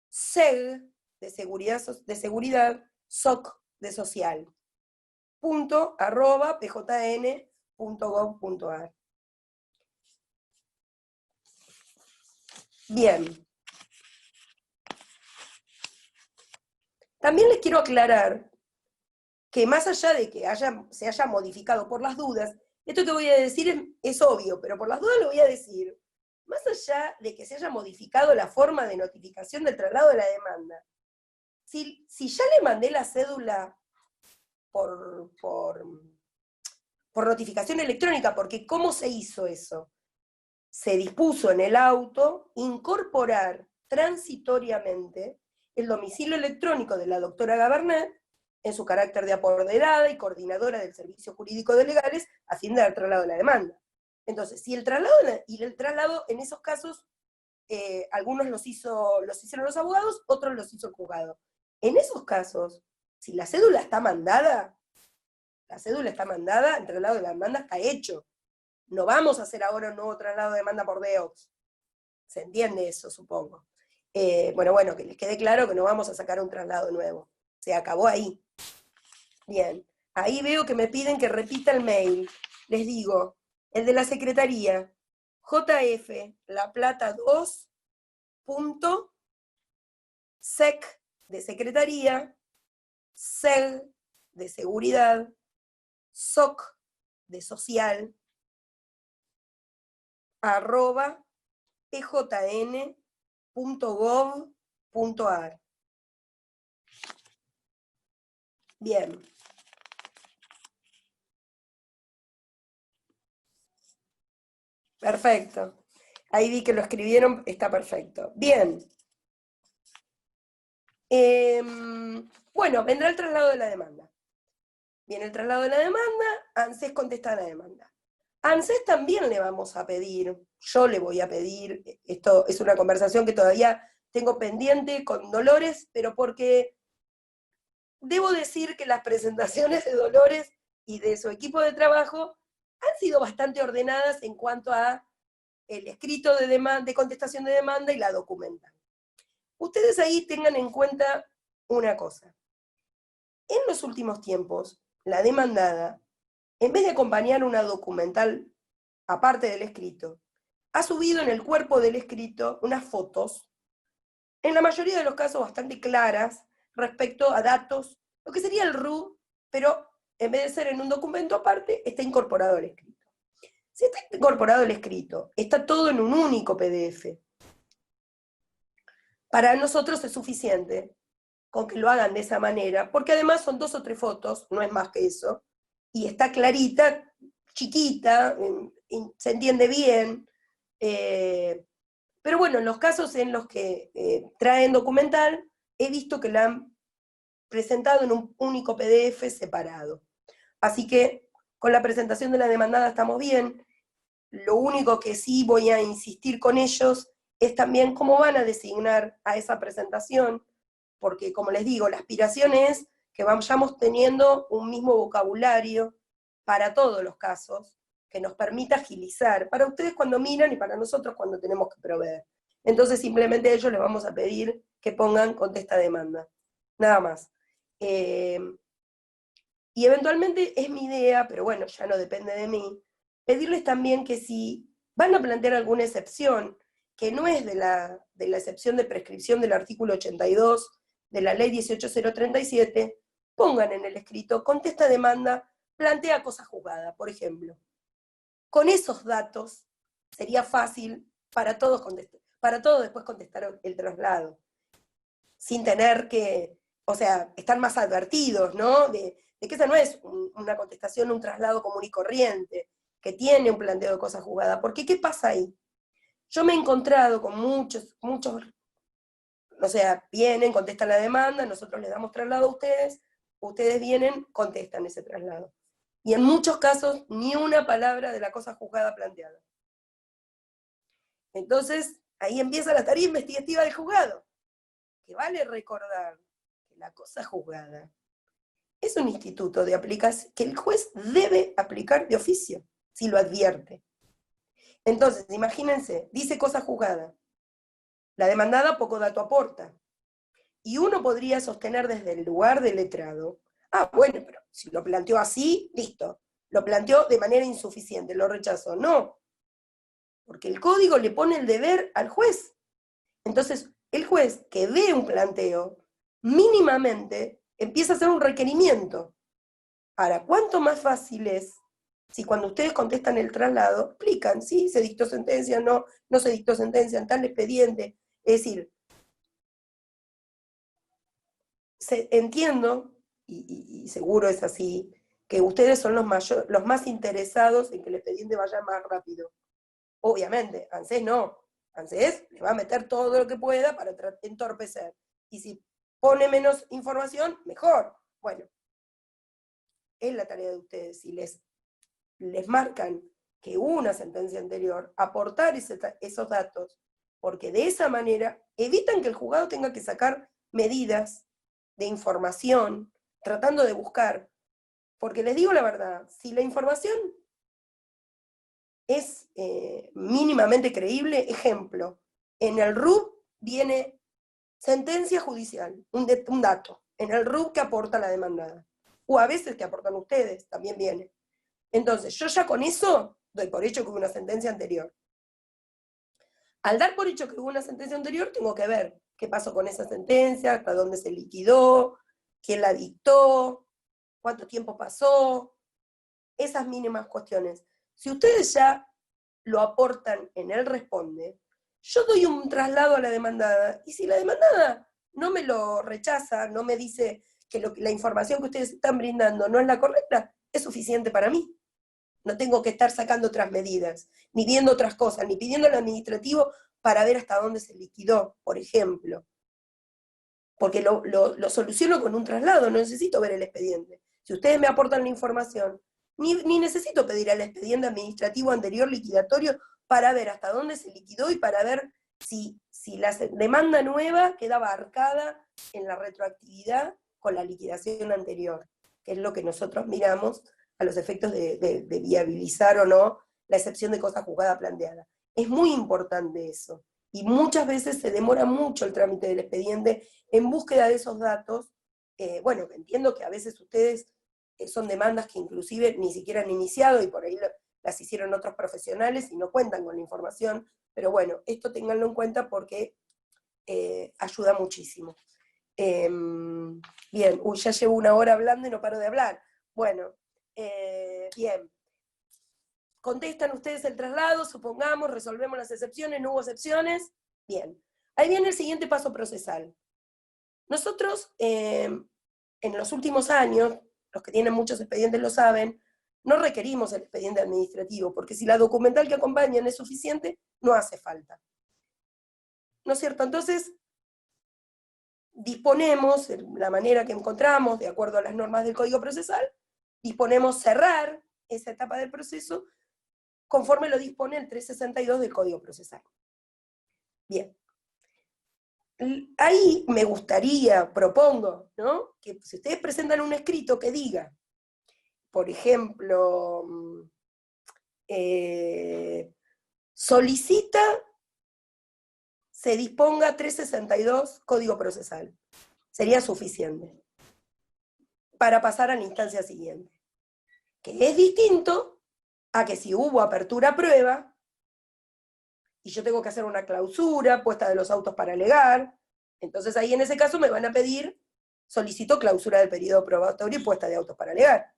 seg de seguridad, soc de social, @pjn.gov.ar. Bien. También les quiero aclarar que más allá de que se haya modificado por las dudas, esto que voy a decir es obvio, pero por las dudas lo voy a decir, más allá de que se haya modificado la forma de notificación del traslado de la demanda, si ya le mandé la cédula por notificación electrónica, porque ¿cómo se hizo eso? Se dispuso en el auto incorporar transitoriamente el domicilio electrónico de la doctora Gabernet en su carácter de apoderada y coordinadora del Servicio Jurídico de Legales a fin de dar traslado de la demanda. Entonces, si el traslado en esos casos, algunos los hicieron los abogados, otros los hizo el juzgado. En esos casos, si la cédula está mandada, el traslado de la demanda está hecho. No vamos a hacer ahora un nuevo traslado de demanda por DEOX. ¿Se entiende eso, supongo? Bueno, que les quede claro que no vamos a sacar un traslado nuevo. Se acabó ahí. Bien, ahí veo que me piden que repita el mail. Les digo, el de la Secretaría, jflaplata2.sec de Secretaría, seg de seguridad, soc de social, @pjn.gov.ar. Bien. Perfecto. Ahí vi que lo escribieron, está perfecto. Bien. Bueno, vendrá el traslado de la demanda. Viene el traslado de la demanda, ANSES contesta la demanda. A ANSES también le vamos a pedir, yo le voy a pedir, esto es una conversación que todavía tengo pendiente con Dolores, pero porque debo decir que las presentaciones de Dolores y de su equipo de trabajo han sido bastante ordenadas en cuanto a el escrito de contestación de demanda y la documental. Ustedes ahí tengan en cuenta una cosa. En los últimos tiempos, la demandada, en vez de acompañar una documental aparte del escrito, ha subido en el cuerpo del escrito unas fotos, en la mayoría de los casos bastante claras, respecto a datos, lo que sería el RU, pero en vez de ser en un documento aparte, está incorporado al escrito. Si está incorporado al escrito, está todo en un único PDF. Para nosotros es suficiente con que lo hagan de esa manera, porque además son 2 o 3 fotos, no es más que eso, y está clarita, chiquita, se entiende bien, pero bueno, en los casos en los que traen documental, he visto que la han presentado en un único PDF separado. Así que con la presentación de la demandada estamos bien. Lo único que sí voy a insistir con ellos es también cómo van a designar a esa presentación, porque como les digo, la aspiración es que vayamos teniendo un mismo vocabulario para todos los casos, que nos permita agilizar, para ustedes cuando miran y para nosotros cuando tenemos que proveer. Entonces simplemente a ellos les vamos a pedir que pongan contesta demanda, nada más. Y eventualmente es mi idea, pero bueno, ya no depende de mí, pedirles también que si van a plantear alguna excepción, que no es de la excepción de prescripción del artículo 82 de la ley 18037, pongan en el escrito, contesta demanda, plantea cosa juzgada, por ejemplo. Con esos datos sería fácil para todos después contestar el traslado, sin tener que, o sea, están más advertidos, ¿no? De que esa no es una contestación, un traslado común y corriente, que tiene un planteo de cosa juzgada. Porque ¿qué pasa ahí? Yo me he encontrado con muchos, o sea, vienen, contestan la demanda, nosotros les damos traslado a ustedes vienen, contestan ese traslado. Y en muchos casos, ni una palabra de la cosa juzgada planteada. Entonces, ahí empieza la tarea investigativa del juzgado. Que vale recordar que la cosa juzgada es un instituto de aplicación que el juez debe aplicar de oficio, si lo advierte. Entonces, imagínense, dice cosa juzgada. La demandada poco dato aporta. Y uno podría sostener desde el lugar del letrado, bueno, pero si lo planteó así, listo. Lo planteó de manera insuficiente, lo rechazó. No, porque el código le pone el deber al juez. Entonces, el juez que ve un planteo, mínimamente empieza a hacer un requerimiento. Ahora, ¿cuánto más fácil es si cuando ustedes contestan el traslado, explican, sí, se dictó sentencia, no se dictó sentencia en tal expediente? Es decir, entiendo, y seguro es así, que ustedes son los más interesados en que el expediente vaya más rápido. Obviamente, ANSES no. ANSES le va a meter todo lo que pueda para entorpecer. Y si pone menos información, mejor. Bueno, es la tarea de ustedes. Si les marcan que una sentencia anterior, aportar esos datos, porque de esa manera evitan que el juzgado tenga que sacar medidas de información, tratando de buscar. Porque les digo la verdad, si la información es mínimamente creíble, ejemplo, en el RUB viene sentencia judicial, un dato, en el RUB que aporta la demandada, o a veces que aportan ustedes, también viene. Entonces, yo ya con eso doy por hecho que hubo una sentencia anterior. Al dar por hecho que hubo una sentencia anterior, tengo que ver qué pasó con esa sentencia, hasta dónde se liquidó, quién la dictó, cuánto tiempo pasó, esas mínimas cuestiones. Si ustedes ya lo aportan en el responde, yo doy un traslado a la demandada, y si la demandada no me lo rechaza, no me dice que la información que ustedes están brindando no es la correcta, es suficiente para mí. No tengo que estar sacando otras medidas, ni viendo otras cosas, ni pidiendo al administrativo para ver hasta dónde se liquidó, por ejemplo. Porque lo soluciono con un traslado, no necesito ver el expediente. Si ustedes me aportan la información, ni necesito pedir al expediente administrativo anterior liquidatorio para ver hasta dónde se liquidó y para ver si la demanda nueva queda abarcada en la retroactividad con la liquidación anterior, que es lo que nosotros miramos a los efectos de viabilizar o no la excepción de cosa juzgada planteada. Es muy importante eso, y muchas veces se demora mucho el trámite del expediente en búsqueda de esos datos. Bueno, entiendo que a veces ustedes son demandas que inclusive ni siquiera han iniciado y por ahí las hicieron otros profesionales y no cuentan con la información, pero bueno, esto ténganlo en cuenta porque ayuda muchísimo. Bien, ya llevo 1 hora hablando y no paro de hablar. Bueno, bien. Contestan ustedes el traslado, supongamos, resolvemos las excepciones, no hubo excepciones. Bien. Ahí viene el siguiente paso procesal. Nosotros, en los últimos años, los que tienen muchos expedientes lo saben, no requerimos el expediente administrativo, porque si la documental que acompañan es suficiente, no hace falta. ¿No es cierto? Entonces, disponemos, de la manera que encontramos, de acuerdo a las normas del Código Procesal, disponemos cerrar esa etapa del proceso conforme lo dispone el 362 del Código Procesal. Bien. Ahí me gustaría, propongo, ¿no?, que si ustedes presentan un escrito que diga, por ejemplo, solicita, se disponga 362 Código Procesal. Sería suficiente para pasar a la instancia siguiente. Que es distinto a que si hubo apertura a prueba, y yo tengo que hacer una clausura, puesta de los autos para alegar, entonces ahí en ese caso me van a pedir, solicito clausura del periodo probatorio y puesta de autos para alegar.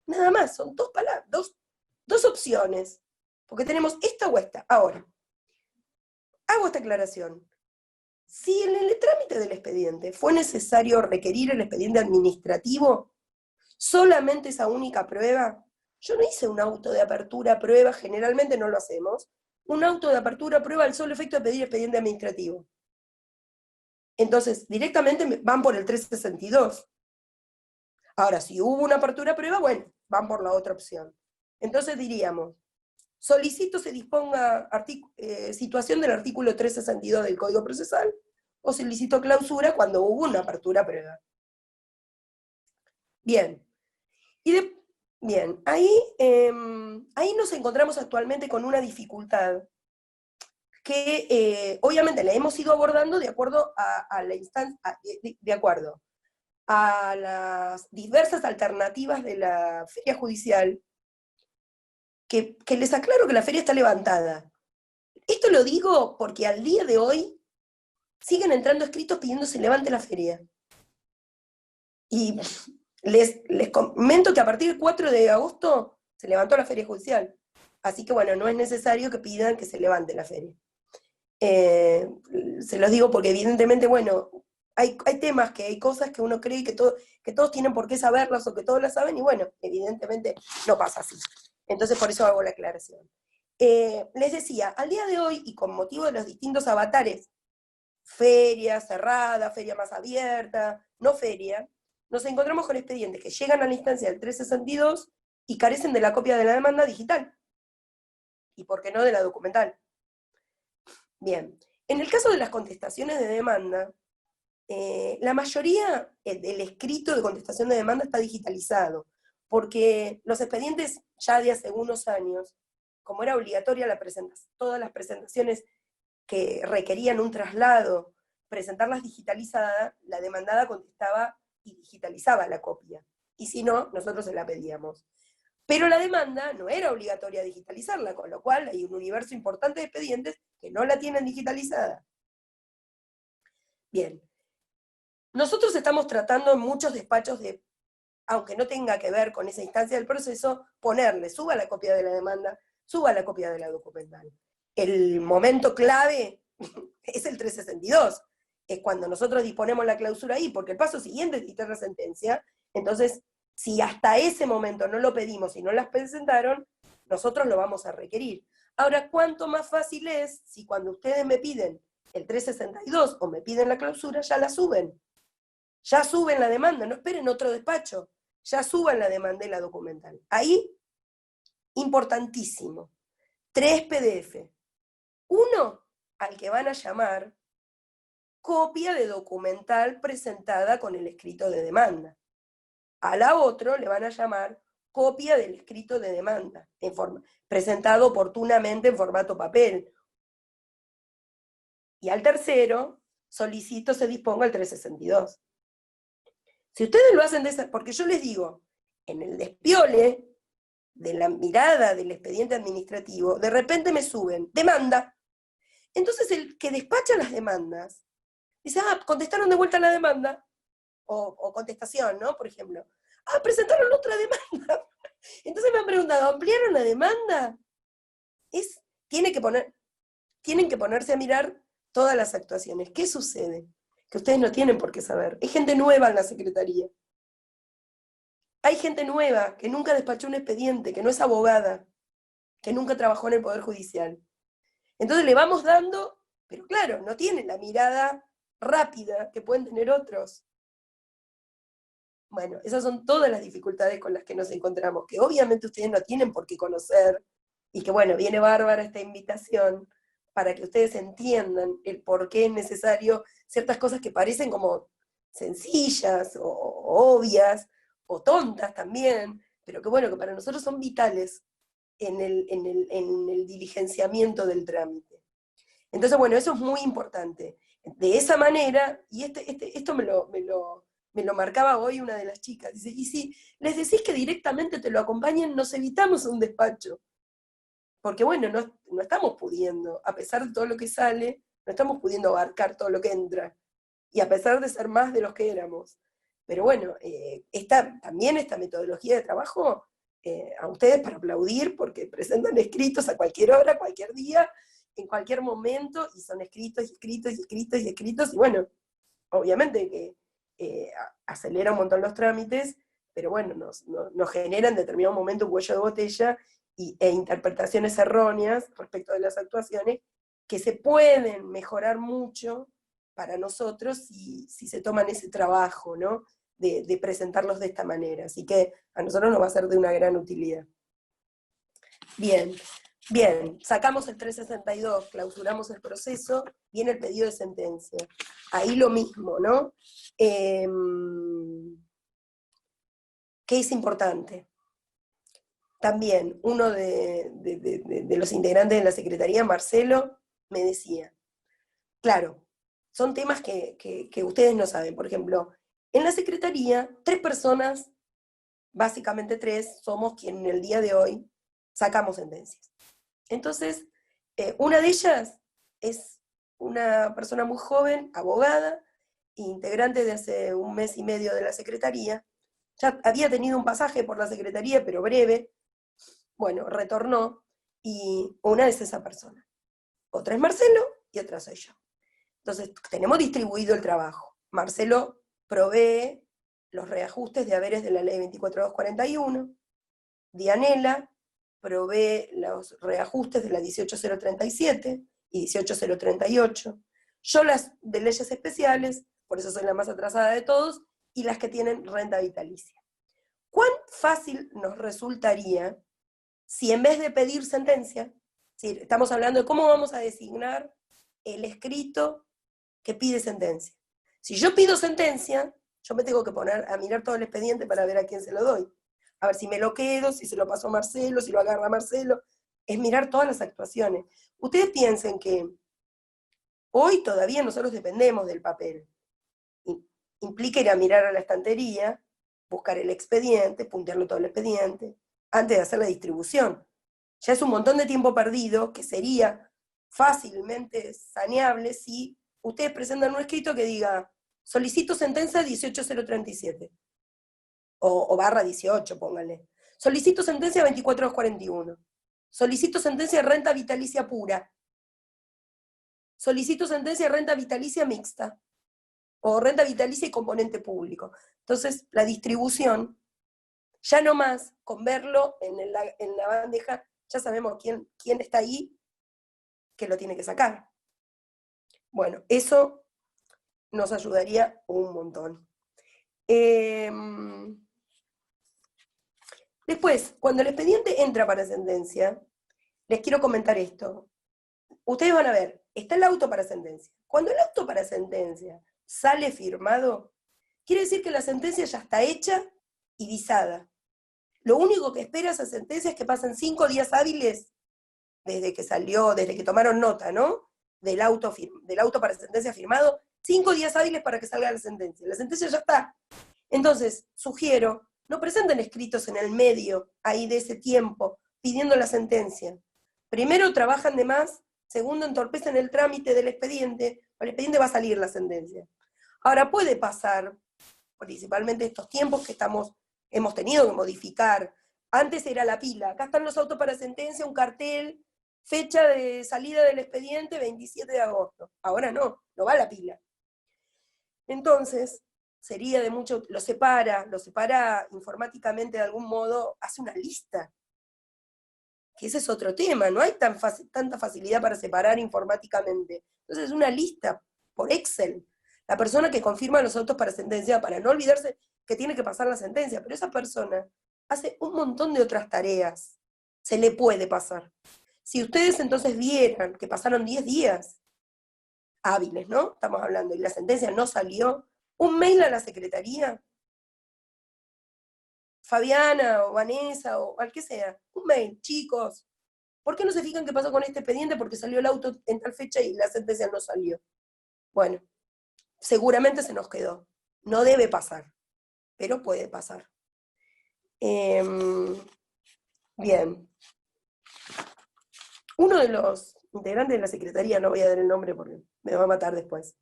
Nada más, son dos opciones, porque tenemos esta o esta. Ahora, hago esta aclaración. Si en el trámite del expediente fue necesario requerir el expediente administrativo, solamente esa única prueba, yo no hice un auto de apertura a prueba, generalmente no lo hacemos, un auto de apertura a prueba al solo efecto de pedir expediente administrativo. Entonces, directamente van por el 362. Ahora, si hubo una apertura a prueba, bueno, van por la otra opción. Entonces diríamos, solicito se disponga situación del artículo 362 del Código Procesal, o solicito clausura cuando hubo una apertura a prueba. Bien. Bien, ahí nos encontramos actualmente con una dificultad que obviamente la hemos ido abordando de acuerdo a la instancia, de acuerdo a las diversas alternativas de la feria judicial, que les aclaro que la feria está levantada. Esto lo digo porque al día de hoy siguen entrando escritos pidiendo se levante la feria. Y les comento que a partir del 4 de agosto se levantó la feria judicial. Así que bueno, no es necesario que pidan que se levante la feria. Se los digo porque evidentemente, bueno, hay temas que hay cosas que uno cree que todos tienen por qué saberlas o que todos las saben, y bueno, evidentemente no pasa así. Entonces por eso hago la aclaración. Les decía, al día de hoy, y con motivo de los distintos avatares, feria cerrada, feria más abierta, no feria, nos encontramos con expedientes que llegan a la instancia del 362 y carecen de la copia de la demanda digital. Y por qué no de la documental. Bien, en el caso de las contestaciones de demanda, la mayoría del escrito de contestación de demanda está digitalizado, porque los expedientes ya de hace unos años, como era obligatoria todas las presentaciones que requerían un traslado, presentarlas digitalizadas, la demandada contestaba y digitalizaba la copia, y si no, nosotros se la pedíamos. Pero la demanda no era obligatoria digitalizarla, con lo cual hay un universo importante de expedientes que no la tienen digitalizada. Bien. Nosotros estamos tratando en muchos despachos de, aunque no tenga que ver con esa instancia del proceso, ponerle, suba la copia de la demanda, suba la copia de la documental. El momento clave es el 362, es cuando nosotros disponemos la clausura ahí, porque el paso siguiente es dictar la sentencia. Entonces, si hasta ese momento no lo pedimos y no las presentaron, nosotros lo vamos a requerir. Ahora, ¿cuánto más fácil es si cuando ustedes me piden el 362 o me piden la clausura, ya la suben? Ya suben la demanda, no esperen otro despacho, ya suban la demanda y la documental. Ahí, importantísimo, 3 PDF. Uno al que van a llamar copia de documental presentada con el escrito de demanda. A la otra le van a llamar copia del escrito de demanda, presentado oportunamente en formato papel. Y al tercero, solicito se disponga el 362. Si ustedes lo hacen de esa, porque yo les digo, en el despiole de la mirada del expediente administrativo, de repente me suben, demanda. Entonces el que despacha las demandas, dice, contestaron de vuelta la demanda, o contestación, ¿no? Por ejemplo. Presentaron otra demanda. Entonces me han preguntado, ¿ampliaron la demanda? Tienen que ponerse a mirar todas las actuaciones. ¿Qué sucede? Que ustedes no tienen por qué saber. Hay gente nueva en la Secretaría. Hay gente nueva que nunca despachó un expediente, que no es abogada, que nunca trabajó en el Poder Judicial. Entonces le vamos dando, pero claro, no tienen la mirada rápida que pueden tener otros. Bueno, esas son todas las dificultades con las que nos encontramos, que obviamente ustedes no tienen por qué conocer, y que bueno, viene bárbara esta invitación para que ustedes entiendan el por qué es necesario ciertas cosas que parecen como sencillas, o obvias, o tontas también, pero que bueno, que para nosotros son vitales en el diligenciamiento del trámite. Entonces, bueno, eso es muy importante. De esa manera, y esto me lo marcaba hoy una de las chicas, dice, y si les decís que directamente te lo acompañen, nos evitamos un despacho. Porque bueno, no estamos pudiendo, a pesar de todo lo que sale, no estamos pudiendo abarcar todo lo que entra. Y a pesar de ser más de los que éramos. Pero bueno, también esta metodología de trabajo, a ustedes para aplaudir, porque presentan escritos a cualquier hora, cualquier día, en cualquier momento, y son escritos, y escritos, y escritos, y escritos, y bueno, obviamente que acelera un montón los trámites, pero bueno, nos genera en determinado momento un cuello de botella e interpretaciones erróneas respecto de las actuaciones que se pueden mejorar mucho para nosotros si se toman ese trabajo, ¿no? De presentarlos de esta manera. Así que a nosotros nos va a ser de una gran utilidad. Bien, sacamos el 362, clausuramos el proceso, viene el pedido de sentencia. Ahí lo mismo, ¿no? ¿Qué es importante? También uno de los integrantes de la Secretaría, Marcelo, me decía, claro, son temas que ustedes no saben. Por ejemplo, en la Secretaría, 3 personas, básicamente 3, somos quienes en el día de hoy sacamos sentencias. Entonces, una de ellas es una persona muy joven, abogada, integrante de hace 1 mes y medio de la Secretaría. Ya había tenido un pasaje por la Secretaría, pero breve. Bueno, retornó, y una es esa persona. Otra es Marcelo, y otra soy yo. Entonces, tenemos distribuido el trabajo. Marcelo provee los reajustes de haberes de la ley 24241, Dianela provee los reajustes de la 18037 y 18038, yo las de leyes especiales, por eso soy la más atrasada de todos, y las que tienen renta vitalicia. ¿Cuán fácil nos resultaría si en vez de pedir sentencia, si estamos hablando de cómo vamos a designar el escrito que pide sentencia? Si yo pido sentencia, yo me tengo que poner a mirar todo el expediente para ver a quién se lo doy. A ver si me lo quedo, si se lo paso a Marcelo, si lo agarra Marcelo. Es mirar todas las actuaciones. Ustedes piensen que hoy todavía nosotros dependemos del papel. Implica ir a mirar a la estantería, buscar el expediente, puntearlo todo el expediente, antes de hacer la distribución. Ya es un montón de tiempo perdido que sería fácilmente saneable si ustedes presentan un escrito que diga solicito sentencia 18037. O barra 18, pónganle. Solicito sentencia 24241. Solicito sentencia de renta vitalicia pura. Solicito sentencia de renta vitalicia mixta. O renta vitalicia y componente público. Entonces, la distribución, ya no más, con verlo en la bandeja, ya sabemos quién está ahí que lo tiene que sacar. Bueno, eso nos ayudaría un montón. Después, cuando el expediente entra para sentencia, les quiero comentar esto. Ustedes van a ver, está el auto para sentencia. Cuando el auto para sentencia sale firmado, quiere decir que la sentencia ya está hecha y visada. Lo único que espera esa sentencia es que pasen 5 días hábiles desde que salió, desde que tomaron nota, ¿no? Del auto para sentencia firmado, 5 días hábiles para que salga la sentencia. La sentencia ya está. Entonces, sugiero, no presenten escritos en el medio, ahí de ese tiempo, pidiendo la sentencia. Primero, trabajan de más. Segundo, entorpecen el trámite del expediente. Al expediente va a salir la sentencia. Ahora, puede pasar, principalmente estos tiempos que hemos tenido que modificar. Antes era la pila. Acá están los autos para sentencia, un cartel, fecha de salida del expediente, 27 de agosto. Ahora no va la pila. Entonces, sería de mucho, lo separa informáticamente de algún modo, hace una lista. Que ese es otro tema, no hay tanta facilidad para separar informáticamente. Entonces, una lista por Excel. La persona que confirma los autos para sentencia, para no olvidarse que tiene que pasar la sentencia, pero esa persona hace un montón de otras tareas. Se le puede pasar. Si ustedes entonces vieran que pasaron 10 días hábiles, ¿no? Estamos hablando, y la sentencia no salió, un mail a la secretaría, Fabiana o Vanessa o al que sea, un mail, chicos, ¿por qué no se fijan qué pasó con este expediente? Porque salió el auto en tal fecha y la sentencia no salió. Bueno, seguramente se nos quedó. No debe pasar, pero puede pasar. Bien. Uno de los integrantes de la secretaría, no voy a dar el nombre porque me va a matar después,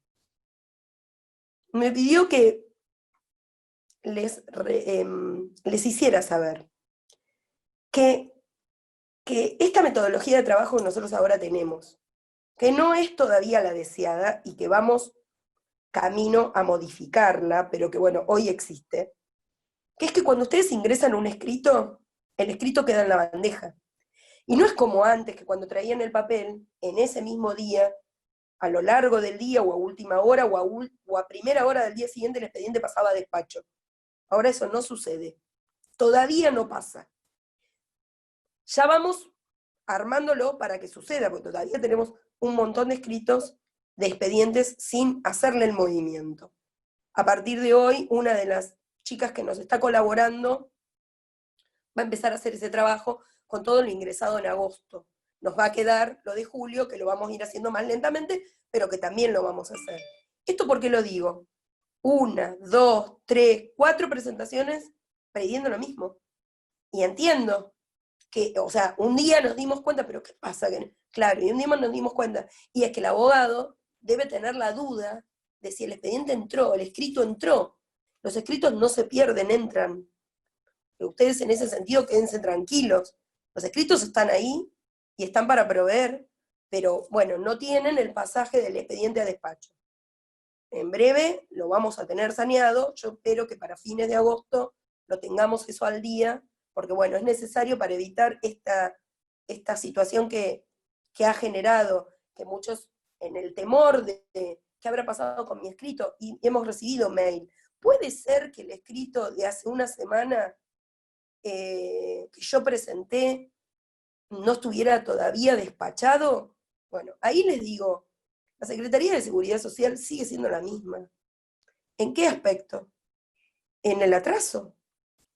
me pidió que les hiciera saber que esta metodología de trabajo que nosotros ahora tenemos, que no es todavía la deseada y que vamos camino a modificarla, pero que bueno, hoy existe, que es que cuando ustedes ingresan un escrito, el escrito queda en la bandeja. Y no es como antes, que cuando traían el papel, en ese mismo día, a lo largo del día, o a última hora, o a primera hora del día siguiente, el expediente pasaba a despacho. Ahora eso no sucede. Todavía no pasa. Ya vamos armándolo para que suceda, porque todavía tenemos un montón de escritos de expedientes sin hacerle el movimiento. A partir de hoy, una de las chicas que nos está colaborando va a empezar a hacer ese trabajo con todo lo ingresado en agosto. Nos va a quedar lo de julio, que lo vamos a ir haciendo más lentamente, pero que también lo vamos a hacer. ¿Esto por qué lo digo? 1, 2, 3, 4 presentaciones pidiendo lo mismo. Y entiendo que, o sea, un día nos dimos cuenta, pero ¿qué pasa? Claro, y un día nos dimos cuenta, y es que el abogado debe tener la duda de si el expediente entró, el escrito entró. Los escritos no se pierden, entran. Ustedes en ese sentido quédense tranquilos. Los escritos están ahí y están para proveer, pero bueno, no tienen el pasaje del expediente a despacho. En breve lo vamos a tener saneado, yo espero que para fines de agosto lo tengamos eso al día, porque bueno, es necesario para evitar esta situación que ha generado, que muchos en el temor de qué habrá pasado con mi escrito, y hemos recibido mail. ¿Puede ser que el escrito de hace una semana que yo presenté no estuviera todavía despachado? Bueno, ahí les digo, la Secretaría de Seguridad Social sigue siendo la misma. ¿En qué aspecto? En el atraso,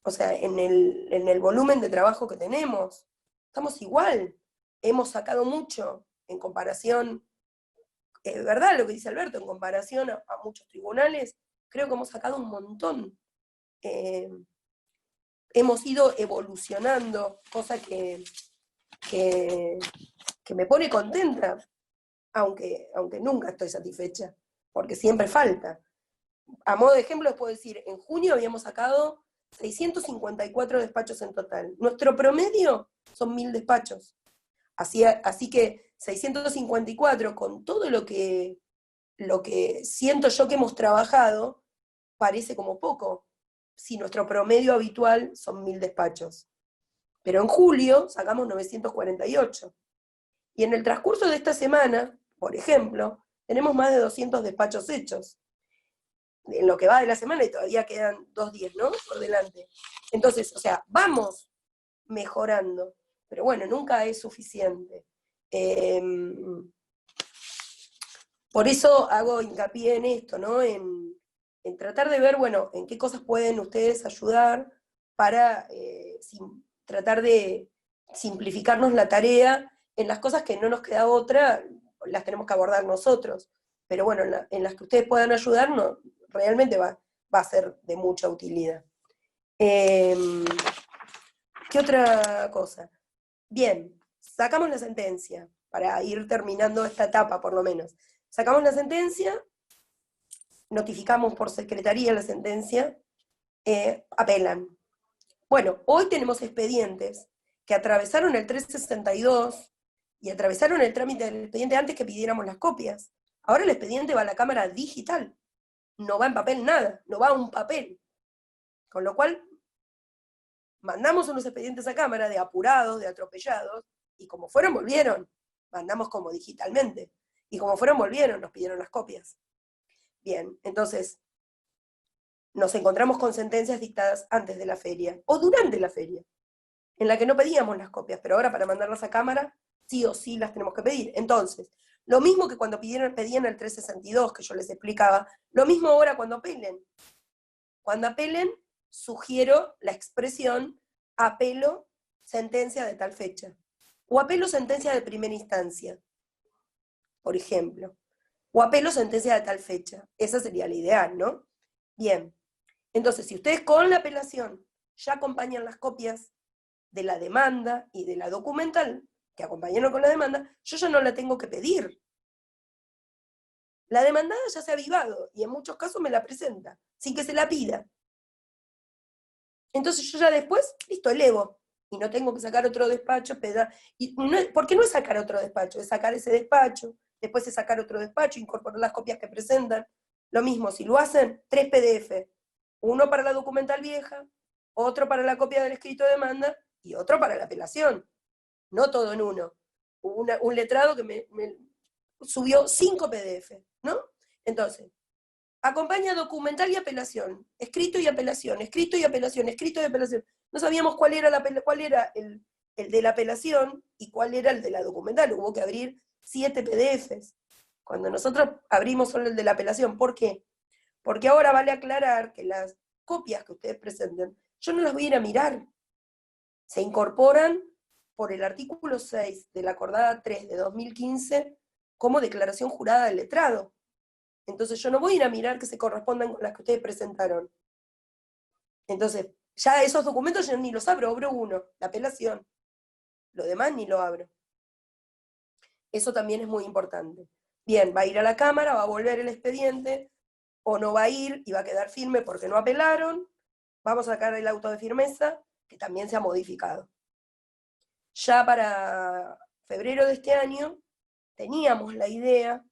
o sea, en el volumen de trabajo que tenemos. Estamos igual, hemos sacado mucho en comparación, es verdad lo que dice Alberto, en comparación a muchos tribunales, creo que hemos sacado un montón. Hemos ido evolucionando, cosa que me pone contenta, aunque nunca estoy satisfecha, porque siempre falta. A modo de ejemplo les puedo decir, en junio habíamos sacado 654 despachos en total. Nuestro promedio son 1000 despachos. Así que 654, con todo lo que siento yo que hemos trabajado, parece como poco, si nuestro promedio habitual son 1000 despachos. Pero en julio sacamos 948. Y en el transcurso de esta semana, por ejemplo, tenemos más de 200 despachos hechos. En lo que va de la semana, y todavía quedan 2 días, ¿no? Por delante. Entonces, o sea, vamos mejorando, pero bueno, nunca es suficiente. Por eso hago hincapié en esto, ¿no? En tratar de ver, bueno, en qué cosas pueden ustedes ayudar para tratar de simplificarnos la tarea en las cosas que no nos queda otra, las tenemos que abordar nosotros. Pero bueno, en las que ustedes puedan ayudar, no, realmente va a ser de mucha utilidad. ¿Qué otra cosa? Bien, sacamos la sentencia, para ir terminando esta etapa por lo menos. Sacamos la sentencia, notificamos por secretaría la sentencia, apelan. Bueno, hoy tenemos expedientes que atravesaron el 362 y atravesaron el trámite del expediente antes que pidiéramos las copias. Ahora el expediente va a la cámara digital, no va en papel nada, no va a un papel. Con lo cual, mandamos unos expedientes a cámara de apurados, de atropellados, y como fueron, volvieron. Mandamos como digitalmente. Y como fueron, volvieron, nos pidieron las copias. Bien, entonces, nos encontramos con sentencias dictadas antes de la feria, o durante la feria, en la que no pedíamos las copias, pero ahora para mandarlas a cámara, sí o sí las tenemos que pedir. Entonces, lo mismo que cuando pedían el 362, que yo les explicaba, lo mismo ahora cuando apelen. Cuando apelen, sugiero la expresión apelo sentencia de tal fecha, o apelo sentencia de primera instancia, por ejemplo, o apelo sentencia de tal fecha. Esa sería la ideal, ¿no? Bien, entonces si ustedes con la apelación ya acompañan las copias de la demanda y de la documental, que acompañaron con la demanda, yo ya no la tengo que pedir. La demandada ya se ha avivado, y en muchos casos me la presenta, sin que se la pida. Entonces yo ya después, listo, elevo, y no tengo que sacar otro despacho, ¿por qué no es sacar otro despacho? Es sacar ese despacho, después es sacar otro despacho, incorporar las copias que presentan. Lo mismo, si lo hacen, 3 PDF, uno para la documental vieja, otro para la copia del escrito de demanda, y otro para la apelación. No todo en uno. Hubo un letrado que me subió 5 PDF, ¿no? Entonces, acompaña documental y apelación, escrito y apelación, escrito y apelación, escrito y apelación. No sabíamos cuál era el de la apelación y cuál era el de la documental. Hubo que abrir 7 PDFs. Cuando nosotros abrimos solo el de la apelación, ¿por qué? Porque ahora vale aclarar que las copias que ustedes presenten, yo no las voy a ir a mirar. Se incorporan por el artículo 6 de la acordada 3 de 2015 como declaración jurada del letrado. Entonces yo no voy a ir a mirar que se correspondan con las que ustedes presentaron. Entonces, ya esos documentos yo ni los abro uno, la apelación. Lo demás ni lo abro. Eso también es muy importante. Bien, va a ir a la cámara, va a volver el expediente, o no va a ir y va a quedar firme porque no apelaron. Vamos a sacar el auto de firmeza, que también se ha modificado. Ya para febrero de este año teníamos la idea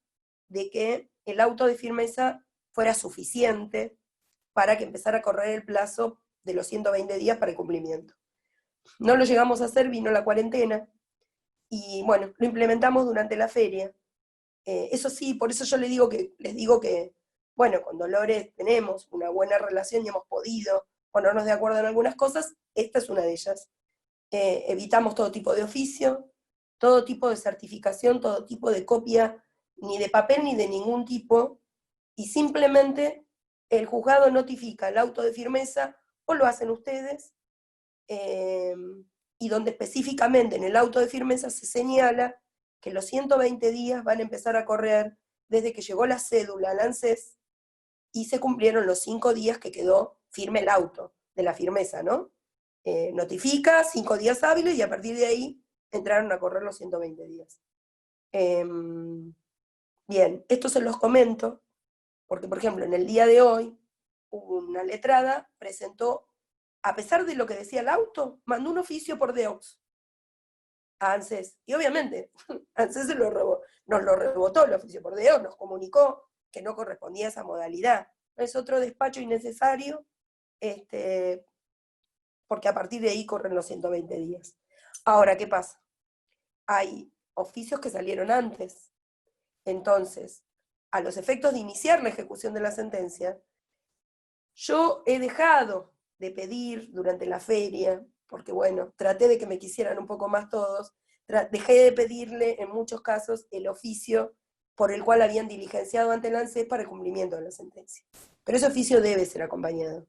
de que el auto de firmeza fuera suficiente para que empezara a correr el plazo de los 120 días para el cumplimiento. No lo llegamos a hacer, vino la cuarentena, y bueno, lo implementamos durante la feria. Eso sí, por eso yo les digo que, bueno, con Dolores tenemos una buena relación y hemos podido ponernos de acuerdo en algunas cosas, esta es una de ellas. Evitamos todo tipo de oficio, todo tipo de certificación, todo tipo de copia, ni de papel ni de ningún tipo, y simplemente el juzgado notifica el auto de firmeza, o lo hacen ustedes, y donde específicamente en el auto de firmeza se señala que los 120 días van a empezar a correr desde que llegó la cédula al ANSES y se cumplieron los 5 días que quedó firme el auto de la firmeza, ¿no? Notifica 5 días hábiles y a partir de ahí entraron a correr los 120 días. Bien, esto se los comento porque, por ejemplo, en el día de hoy, una letrada presentó, a pesar de lo que decía el auto, mandó un oficio por DEOX a ANSES. Y obviamente, ANSES nos lo rebotó el oficio por DEOX, nos comunicó que no correspondía a esa modalidad. Es otro despacho innecesario, porque a partir de ahí corren los 120 días. Ahora, ¿qué pasa? Hay oficios que salieron antes. Entonces, a los efectos de iniciar la ejecución de la sentencia, yo he dejado de pedir durante la feria, porque bueno, traté de que me quisieran un poco más todos, dejé de pedirle en muchos casos el oficio por el cual habían diligenciado ante el ANSES para el cumplimiento de la sentencia. Pero ese oficio debe ser acompañado.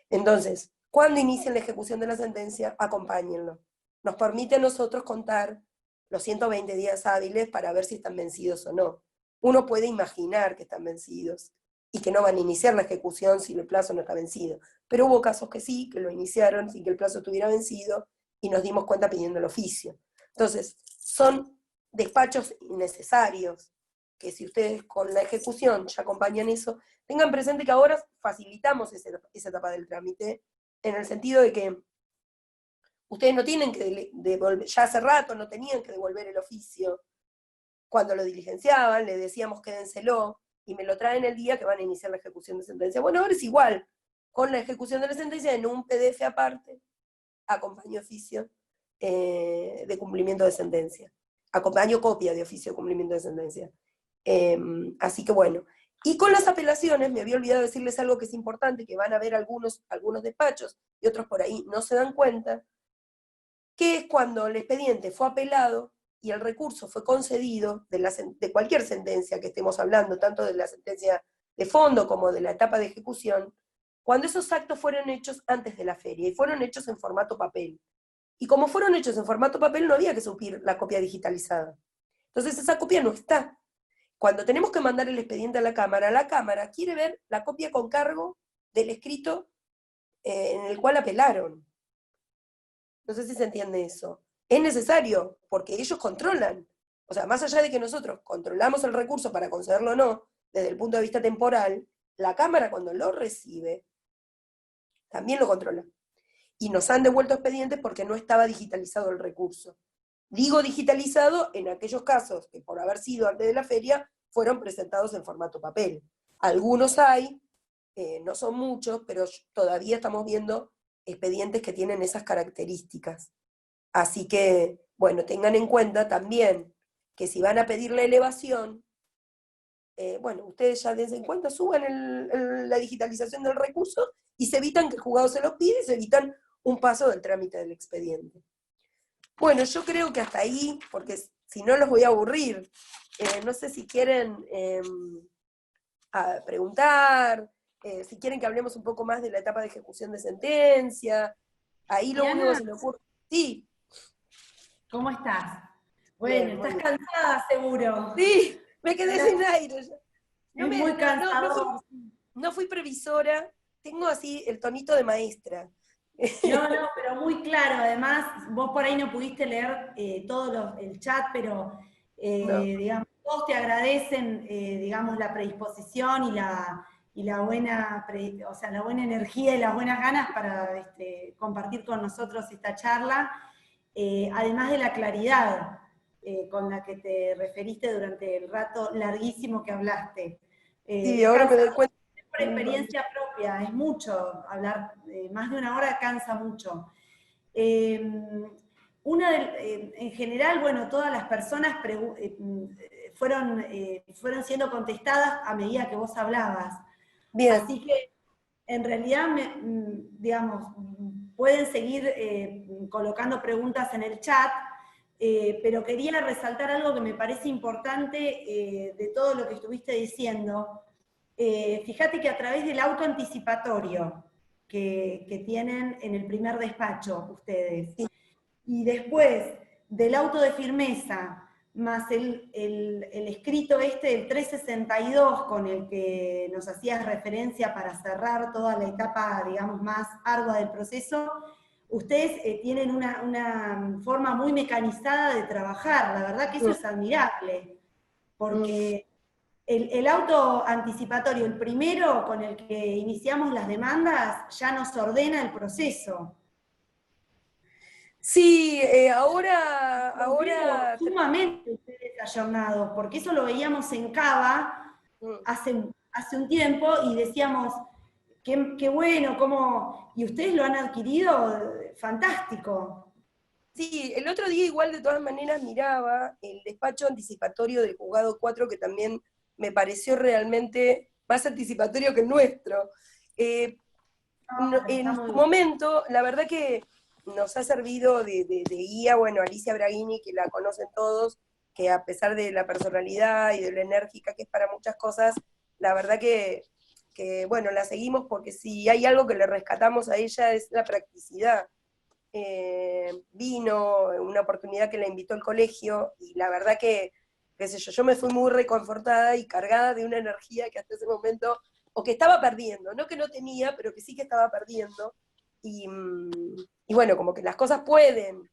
Entonces, cuando inicien la ejecución de la sentencia, acompáñenlo. Nos permite a nosotros contar los 120 días hábiles para ver si están vencidos o no. Uno puede imaginar que están vencidos y que no van a iniciar la ejecución si el plazo no está vencido. Pero hubo casos que sí, que lo iniciaron sin que el plazo estuviera vencido y nos dimos cuenta pidiendo el oficio. Entonces, son despachos innecesarios, que si ustedes con la ejecución ya acompañan eso, tengan presente que ahora facilitamos esa etapa del trámite, en el sentido de que ustedes no tienen que devolver, ya hace rato no tenían que devolver el oficio. Cuando lo diligenciaban, le decíamos quédenselo, y me lo traen el día que van a iniciar la ejecución de sentencia. Bueno, ahora es igual, con la ejecución de la sentencia en un PDF aparte, acompaño oficio de cumplimiento de sentencia. Acompaño copia de oficio de cumplimiento de sentencia. Así que bueno. Y con las apelaciones, me había olvidado decirles algo que es importante, que van a ver algunos despachos, y otros por ahí no se dan cuenta, que es cuando el expediente fue apelado, y el recurso fue concedido de cualquier sentencia que estemos hablando, tanto de la sentencia de fondo como de la etapa de ejecución, cuando esos actos fueron hechos antes de la feria, y fueron hechos en formato papel. Y como fueron hechos en formato papel, no había que subir la copia digitalizada. Entonces esa copia no está. Cuando tenemos que mandar el expediente a la Cámara quiere ver la copia con cargo del escrito en el cual apelaron. No sé si se entiende eso. Es necesario, porque ellos controlan. O sea, más allá de que nosotros controlamos el recurso para concederlo o no, desde el punto de vista temporal, la Cámara cuando lo recibe, también lo controla. Y nos han devuelto expedientes porque no estaba digitalizado el recurso. Digo digitalizado en aquellos casos que por haber sido antes de la feria, fueron presentados en formato papel. Algunos hay, no son muchos, pero todavía estamos viendo expedientes que tienen esas características. Así que, bueno, tengan en cuenta también que si van a pedir la elevación, bueno, ustedes ya dense en cuenta, suban la digitalización del recurso y se evitan que el juzgado se los pide y se evitan un paso del trámite del expediente. Bueno, yo creo que hasta ahí, porque si no los voy a aburrir. No sé si quieren preguntar, si quieren que hablemos un poco más de la etapa de ejecución de sentencia. Ahí lo único que se me ocurre. Sí. ¿Cómo estás? Bueno, Bien, estás cansada seguro. Sí, me quedé sin aire. Muy cansador. No fui previsora, tengo así el tonito de maestra. No, pero muy claro. Además, vos por ahí no pudiste leer el chat, pero No. digamos, todos te agradecen, digamos, la predisposición y la buena, o sea, la buena energía y las buenas ganas para compartir con nosotros esta charla, además de la claridad con la que te referiste durante el rato larguísimo que hablaste. Sí, ahora me doy cuenta. Por experiencia propia, es mucho hablar, más de una hora cansa mucho. En general, bueno, todas las personas fueron siendo contestadas a medida que vos hablabas. Bien. Así que, en realidad, digamos, pueden seguir colocando preguntas en el chat, pero quería resaltar algo que me parece importante de todo lo que estuviste diciendo. Fíjate que a través del auto anticipatorio que tienen en el primer despacho ustedes, y después del auto de firmeza, más el escrito del 362 con el que nos hacías referencia para cerrar toda la etapa, digamos, más ardua del proceso, ustedes tienen una forma muy mecanizada de trabajar. La verdad que eso es admirable, porque el auto anticipatorio, el primero con el que iniciamos las demandas, ya nos ordena el proceso. Sí, ahora sumamente ustedes ayornados, porque eso lo veíamos en Cava hace un tiempo y decíamos, qué bueno, cómo, y ustedes lo han adquirido, fantástico. Sí, el otro día igual de todas maneras miraba el despacho anticipatorio del juzgado 4, que también me pareció realmente más anticipatorio que el nuestro. En su momento, la verdad que nos ha servido de guía, bueno, Alicia Braghini, que la conocen todos, que a pesar de la personalidad y de lo enérgica que es para muchas cosas, la verdad que bueno, la seguimos porque si hay algo que le rescatamos a ella es la practicidad. Vino una oportunidad que la invitó el colegio, y la verdad que, qué sé yo me fui muy reconfortada y cargada de una energía que hasta ese momento, o que estaba perdiendo, no que no tenía, pero que sí que estaba perdiendo, y bueno, como que las cosas pueden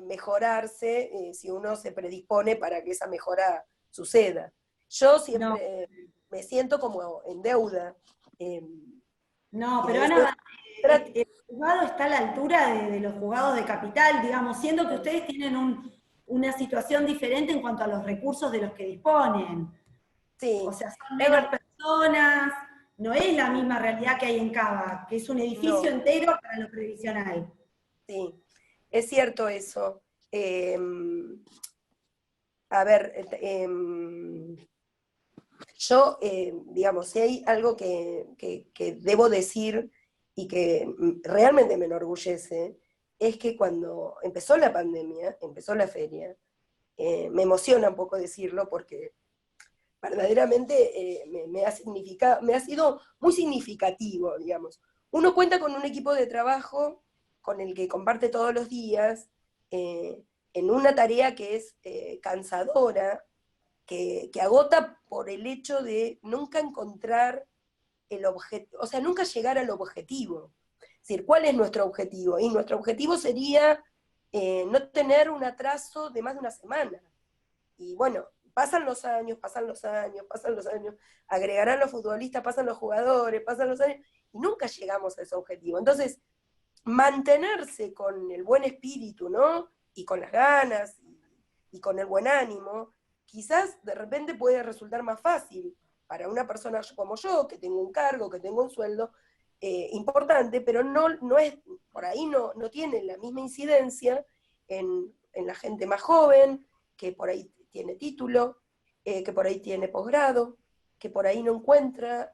mejorarse si uno se predispone para que esa mejora suceda. Yo siempre me siento como en deuda. No, y pero de eso Ana, trata. el juzgado está a la altura de los juzgados de capital, digamos, siendo que ustedes tienen una situación diferente en cuanto a los recursos de los que disponen. Sí, O sea, son es menos verdad, personas, no es la misma realidad que hay en Cava, que es un edificio no, entero para lo previsional. sí, es cierto eso. Eh, a ver, yo, digamos, si hay algo que debo decir y que realmente me enorgullece, es que cuando empezó la pandemia, empezó la feria, me emociona un poco decirlo porque verdaderamente me ha sido muy significativo, digamos. Uno cuenta con un equipo de trabajo con el que comparte todos los días, en una tarea que es cansadora, que agota por el hecho de nunca encontrar el objetivo, o sea, nunca llegar al objetivo. Es decir, ¿cuál es nuestro objetivo? Y nuestro objetivo sería no tener un atraso de más de una semana. Y bueno, pasan los años, pasan los años, pasan los años, agregarán los futbolistas, pasan los jugadores, pasan los años, y nunca llegamos a ese objetivo. Entonces, mantenerse con el buen espíritu, ¿no? Y con las ganas, y con el buen ánimo, quizás de repente puede resultar más fácil para una persona como yo, que tengo un cargo, que tengo un sueldo importante, pero no es, por ahí no tiene la misma incidencia en la gente más joven, que por ahí tiene título, que por ahí tiene posgrado, que por ahí no encuentra,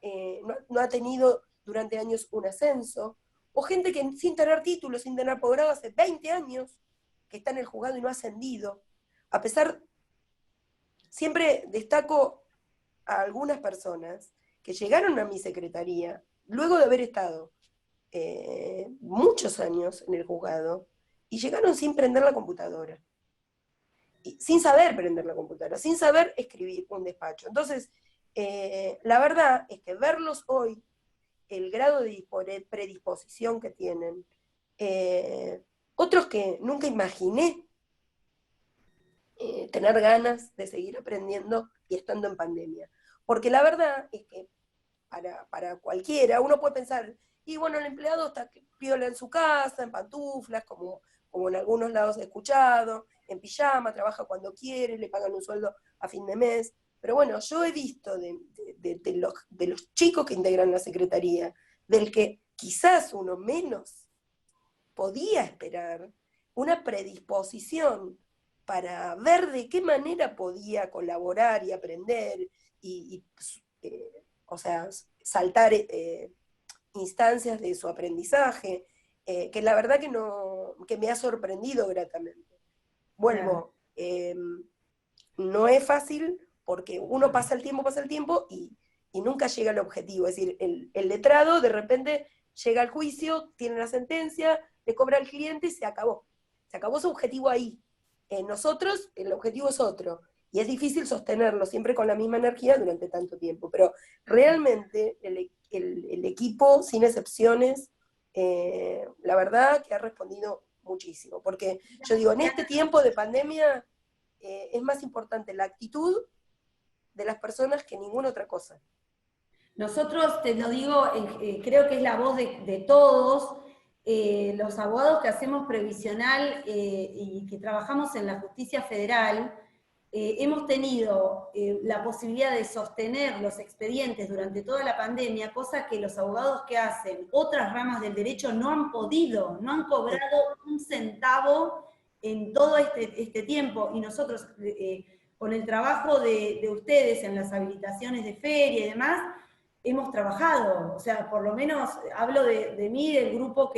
no ha tenido durante años un ascenso, o gente que sin tener título, sin tener posgrado, hace 20 años que está en el juzgado y no ha ascendido. A pesar, siempre destaco a algunas personas que llegaron a mi secretaría luego de haber estado muchos años en el juzgado y llegaron sin prender la computadora, y sin saber prender la computadora, sin saber escribir un despacho. Entonces, la verdad es que verlos hoy, el grado de predisposición que tienen, otros que nunca imaginé tener ganas de seguir aprendiendo y estando en pandemia. Porque la verdad es que para cualquiera, uno puede pensar, y bueno, el empleado está piola en su casa, en pantuflas, como en algunos lados he escuchado, en pijama, trabaja cuando quiere, le pagan un sueldo a fin de mes. Pero bueno, yo he visto de los chicos que integran la Secretaría, del que quizás uno menos podía esperar, una predisposición para ver de qué manera podía colaborar y aprender o sea, saltar instancias de su aprendizaje, que la verdad que me ha sorprendido gratamente. Vuelvo, no es fácil porque uno pasa el tiempo y nunca llega al objetivo. Es decir, el letrado de repente llega al juicio, tiene la sentencia, le cobra al cliente y se acabó. Se acabó su objetivo ahí. Nosotros, el objetivo es otro. Y es difícil sostenerlo siempre con la misma energía durante tanto tiempo. Pero realmente el equipo, sin excepciones, la verdad que ha respondido muchísimo. Porque yo digo, en este tiempo de pandemia es más importante la actitud de las personas que ninguna otra cosa. Nosotros, te lo digo, creo que es la voz de todos, los abogados que hacemos previsional y que trabajamos en la justicia federal, hemos tenido la posibilidad de sostener los expedientes durante toda la pandemia, cosa que los abogados que hacen otras ramas del derecho no han podido, no han cobrado un centavo en todo este tiempo, y nosotros, con el trabajo de ustedes en las habilitaciones de feria y demás, hemos trabajado, o sea, por lo menos hablo de mí, del grupo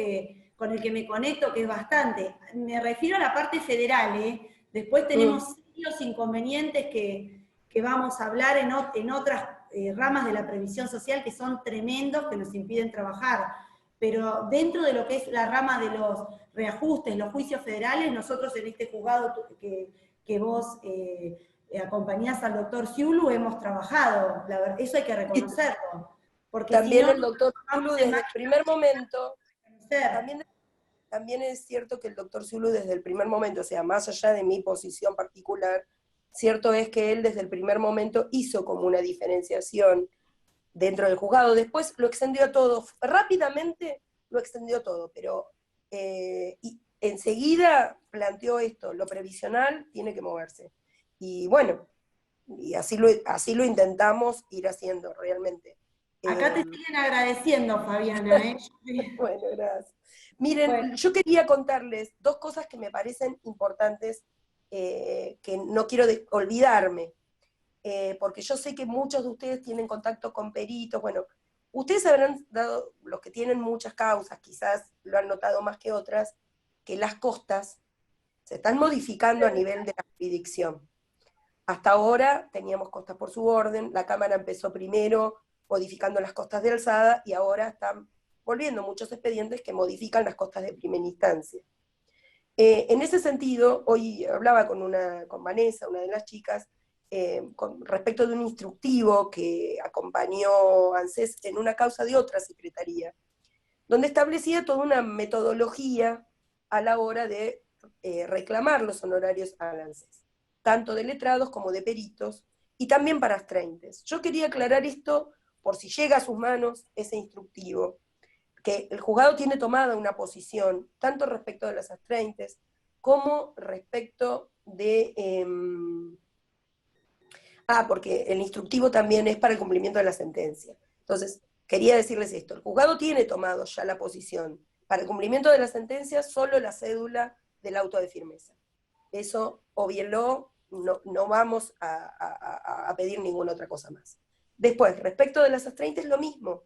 con el que me conecto, que es bastante. Me refiero a la parte federal, ¿eh? Después tenemos desafíos, inconvenientes que vamos a hablar en otras ramas de la previsión social que son tremendos, que nos impiden trabajar. Pero dentro de lo que es la rama de los reajustes, los juicios federales, nosotros en este juzgado que vos acompañás al doctor Ciulu hemos trabajado, la verdad, eso hay que reconocerlo. Porque También si no, el doctor Ciulu desde el primer momento, también es cierto que el doctor Ciulu desde el primer momento, o sea, más allá de mi posición particular, cierto es que él desde el primer momento hizo como una diferenciación dentro del juzgado. Después lo extendió a todo, rápidamente lo extendió todo, pero y enseguida planteó esto, lo previsional tiene que moverse. Y bueno, y así lo intentamos ir haciendo realmente. Acá te siguen agradeciendo, Fabiana. Bueno, gracias. Miren, Bueno. yo quería contarles dos cosas que me parecen importantes, que no quiero olvidarme, porque yo sé que muchos de ustedes tienen contacto con peritos. Bueno, ustedes habrán dado, los que tienen muchas causas, quizás lo han notado más que otras, que las costas se están modificando a nivel de la jurisdicción. Hasta ahora teníamos costas por suborden, la Cámara empezó primero modificando las costas de alzada y ahora están volviendo muchos expedientes que modifican las costas de primera instancia. En ese sentido, hoy hablaba con Vanessa, una de las chicas, con respecto de un instructivo que acompañó a ANSES en una causa de otra secretaría, donde establecía toda una metodología a la hora de reclamar los honorarios a ANSES, tanto de letrados como de peritos, y también para astraintes. Yo quería aclarar esto por si llega a sus manos ese instructivo, que el juzgado tiene tomada una posición, tanto respecto de las astraintes, como respecto de... porque el instructivo también es para el cumplimiento de la sentencia. Entonces, quería decirles esto, el juzgado tiene tomado ya la posición, para el cumplimiento de la sentencia, solo la cédula del auto de firmeza. Eso, óbienlo, no vamos a pedir ninguna otra cosa más. Después, respecto de las astraintes, lo mismo.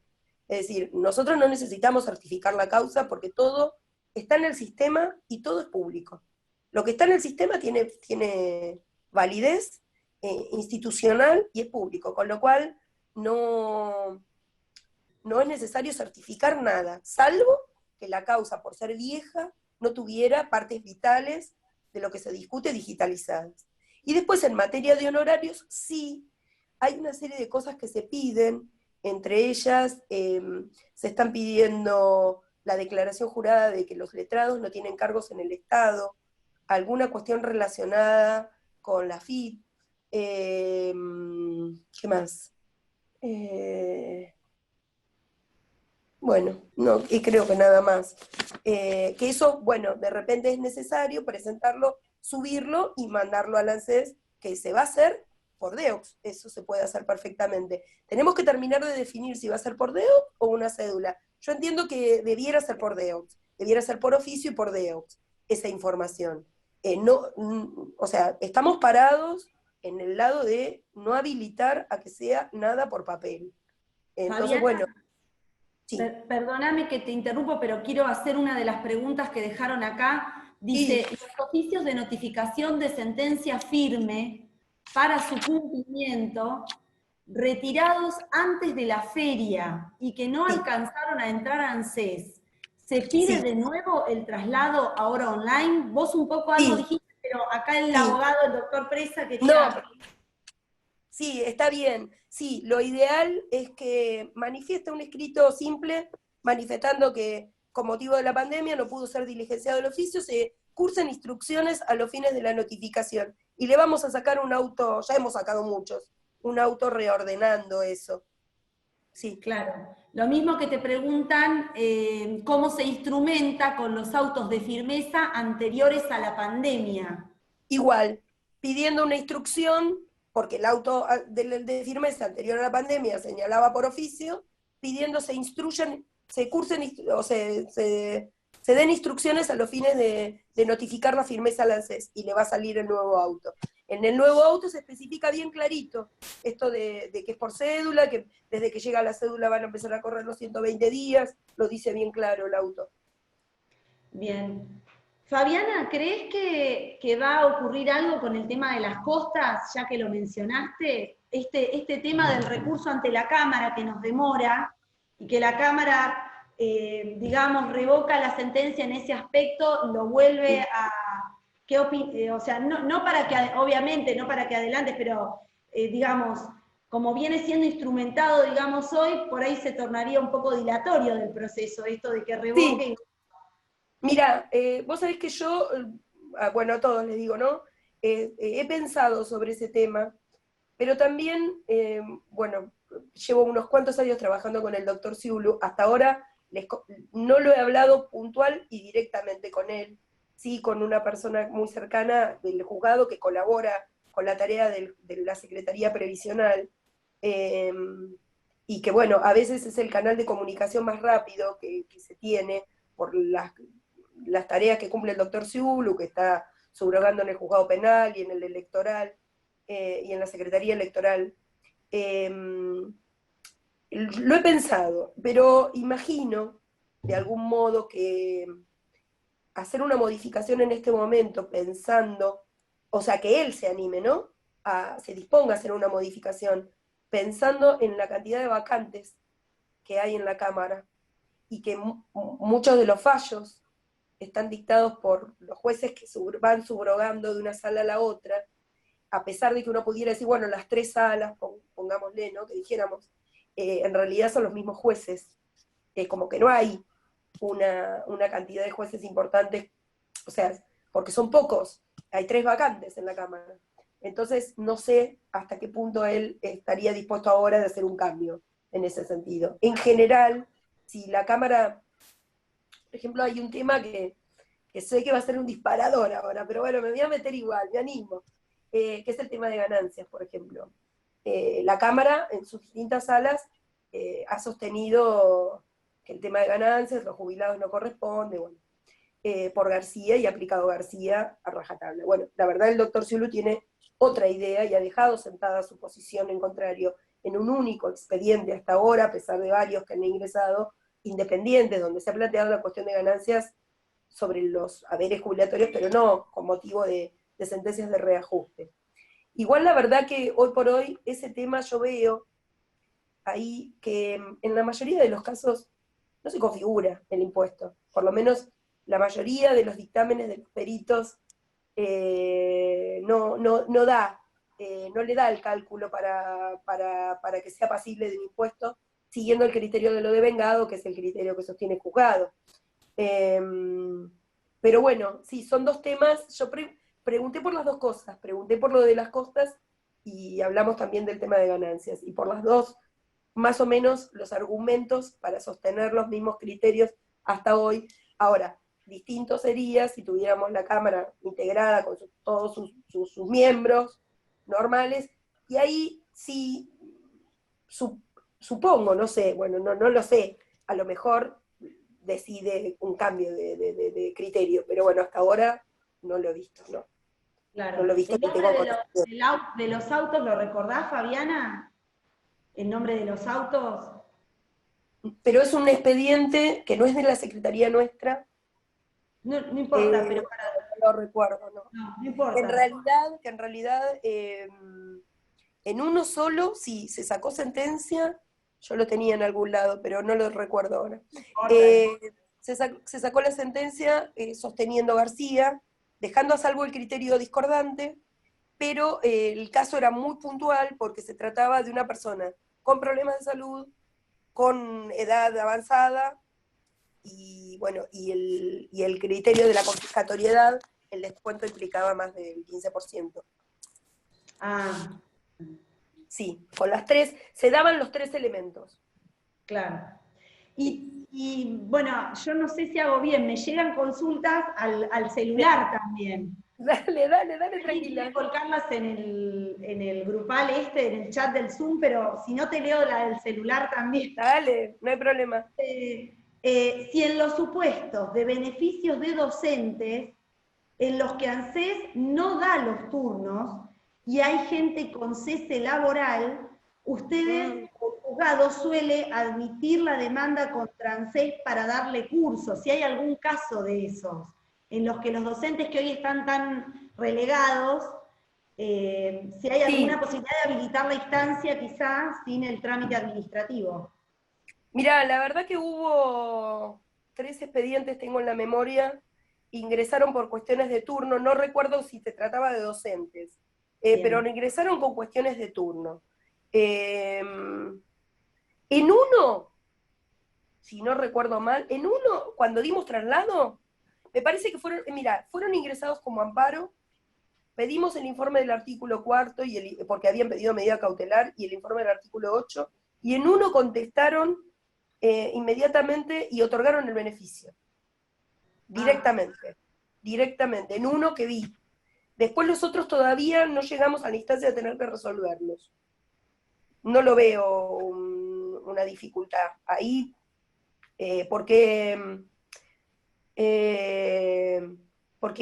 Es decir, nosotros no necesitamos certificar la causa porque todo está en el sistema y todo es público. Lo que está en el sistema tiene validez institucional y es público, con lo cual no es necesario certificar nada, salvo que la causa, por ser vieja, no tuviera partes vitales de lo que se discute digitalizadas. Y después, en materia de honorarios, sí, hay una serie de cosas que se piden, entre ellas se están pidiendo la declaración jurada de que los letrados no tienen cargos en el Estado, alguna cuestión relacionada con la FIT, ¿qué más? Bueno, no, y creo que nada más. Que eso, bueno, de repente es necesario presentarlo, subirlo y mandarlo al ANSES, que se va a hacer por DEOX, eso se puede hacer perfectamente. Tenemos que terminar de definir si va a ser por DEOX o una cédula. Yo entiendo que debiera ser por DEOX, debiera ser por oficio y por DEOX, esa información. O sea, estamos parados en el lado de no habilitar a que sea nada por papel. Entonces, Fabiana, bueno, sí. Perdóname que te interrumpo, pero quiero hacer una de las preguntas que dejaron acá. Dice, Sí. los oficios de notificación de sentencia firme para su cumplimiento, retirados antes de la feria y que no alcanzaron a entrar a ANSES, ¿se pide de nuevo el traslado ahora online? Vos un poco algo dijiste, pero acá el abogado, el doctor Presa, quería... No. Sí, está bien. Sí, lo ideal es que manifieste un escrito simple, manifestando que con motivo de la pandemia no pudo ser diligenciado el oficio, se cursen instrucciones a los fines de la notificación. Y le vamos a sacar un auto, ya hemos sacado muchos, un auto reordenando eso. Sí. Claro. Lo mismo que te preguntan cómo se instrumenta con los autos de firmeza anteriores a la pandemia. Igual, pidiendo una instrucción, porque el auto de firmeza anterior a la pandemia señalaba por oficio, pidiendo se instruyan, se cursen o se den instrucciones a los fines de notificar la firmeza al ANSES y le va a salir el nuevo auto. En el nuevo auto se especifica bien clarito esto de que es por cédula, que desde que llega la cédula van a empezar a correr los 120 días, lo dice bien claro el auto. Bien. Fabiana, ¿crees que va a ocurrir algo con el tema de las costas, ya que lo mencionaste? Este tema del recurso ante la Cámara que nos demora, y que la Cámara, digamos, revoca la sentencia en ese aspecto, lo vuelve a... o sea, no para que, obviamente, no para que adelante, pero, digamos, como viene siendo instrumentado, digamos, hoy, por ahí se tornaría un poco dilatorio del proceso, esto de que revoque. Sí. Mira, vos sabés que yo, bueno, a todos les digo, ¿no? He pensado sobre ese tema, pero también, bueno, llevo unos cuantos años trabajando con el doctor Ciulu. Hasta ahora no lo he hablado puntual y directamente con él, sí con una persona muy cercana del juzgado que colabora con la tarea de la Secretaría Previsional, y que, bueno, a veces es el canal de comunicación más rápido que se tiene por las tareas que cumple el doctor Ciulu, que está subrogando en el juzgado penal y en el electoral, y en la Secretaría Electoral. Lo he pensado, pero imagino de algún modo que hacer una modificación en este momento pensando, o sea, que él se anime, ¿no? Se disponga a hacer una modificación pensando en la cantidad de vacantes que hay en la Cámara y que muchos de los fallos están dictados por los jueces que van subrogando de una sala a la otra, a pesar de que uno pudiera decir, bueno, las tres salas, pongámosle, ¿no? Que dijéramos, en realidad son los mismos jueces, como que no hay una cantidad de jueces importantes, o sea, porque son pocos, hay 3 vacantes en la Cámara. Entonces, no sé hasta qué punto él estaría dispuesto ahora de hacer un cambio en ese sentido. En general, si la Cámara, por ejemplo, hay un tema que sé que va a ser un disparador ahora, pero bueno, me voy a meter igual, me animo, que es el tema de ganancias, por ejemplo. La Cámara, en sus distintas salas, ha sostenido que el tema de ganancias, los jubilados no corresponde, bueno, por García y aplicado García a rajatabla. Bueno, la verdad el doctor Ciulu tiene otra idea y ha dejado sentada su posición en contrario en un único expediente hasta ahora, a pesar de varios que han ingresado, independientes, donde se ha planteado la cuestión de ganancias sobre los haberes jubilatorios, pero no con motivo de sentencias de reajuste. Igual la verdad que hoy por hoy ese tema yo veo ahí que en la mayoría de los casos no se configura el impuesto, por lo menos la mayoría de los dictámenes de los peritos no da, no le da el cálculo para que sea pasible de un impuesto, siguiendo el criterio de lo devengado, que es el criterio que sostiene el juzgado. Pero bueno, sí, son dos temas. Yo pregunté por las dos cosas, pregunté por lo de las costas y hablamos también del tema de ganancias, y por las dos, más o menos, los argumentos para sostener los mismos criterios hasta hoy. Ahora, distinto sería si tuviéramos la Cámara integrada con todos sus miembros normales, y ahí sí, supongo, no sé, bueno, no lo sé, a lo mejor decide un cambio de criterio, pero bueno, hasta ahora no lo he visto, ¿no? Claro. No lo he visto. ¿El nombre de los autos lo recordás, Fabiana? ¿El nombre de los autos? Pero es un expediente que no es de la Secretaría nuestra. No importa, pero para... No lo recuerdo, ¿no? No importa. Que en realidad en uno solo, sí, se sacó sentencia, yo lo tenía en algún lado, pero no lo recuerdo ahora. Se sacó la sentencia sosteniendo García, dejando a salvo el criterio discordante, pero el caso era muy puntual porque se trataba de una persona con problemas de salud, con edad avanzada, y bueno, y el criterio de la confiscatoriedad, el descuento implicaba más del 15%. Ah. Sí, con las tres, se daban los 3 elementos. Claro. Y bueno, yo no sé si hago bien, me llegan consultas al celular también. Dale, tranquila. Voy a colgarlas en el grupal en el chat del Zoom, pero si no te leo la del celular también. Dale, no hay problema. Si en los supuestos de beneficios de docentes, en los que ANSES no da los turnos, y hay gente con cese laboral, ustedes, el juzgado suele admitir la demanda contra ANSES para darle curso, si hay algún caso de esos. en los que los docentes que hoy están tan relegados, si hay alguna posibilidad de habilitar la instancia quizás sin el trámite administrativo. Mirá, la verdad que hubo 3 expedientes, tengo en la memoria, ingresaron por cuestiones de turno, no recuerdo si se trataba de docentes, pero ingresaron con cuestiones de turno. En uno, si no recuerdo mal, en uno, cuando dimos traslado, me parece que fueron ingresados como amparo, pedimos el informe del artículo 4, porque habían pedido medida cautelar, y el informe del artículo 8, y en uno contestaron inmediatamente y otorgaron el beneficio. Directamente, en uno que vi. Después los otros todavía no llegamos a la instancia de tener que resolverlos. No lo veo una dificultad ahí, porque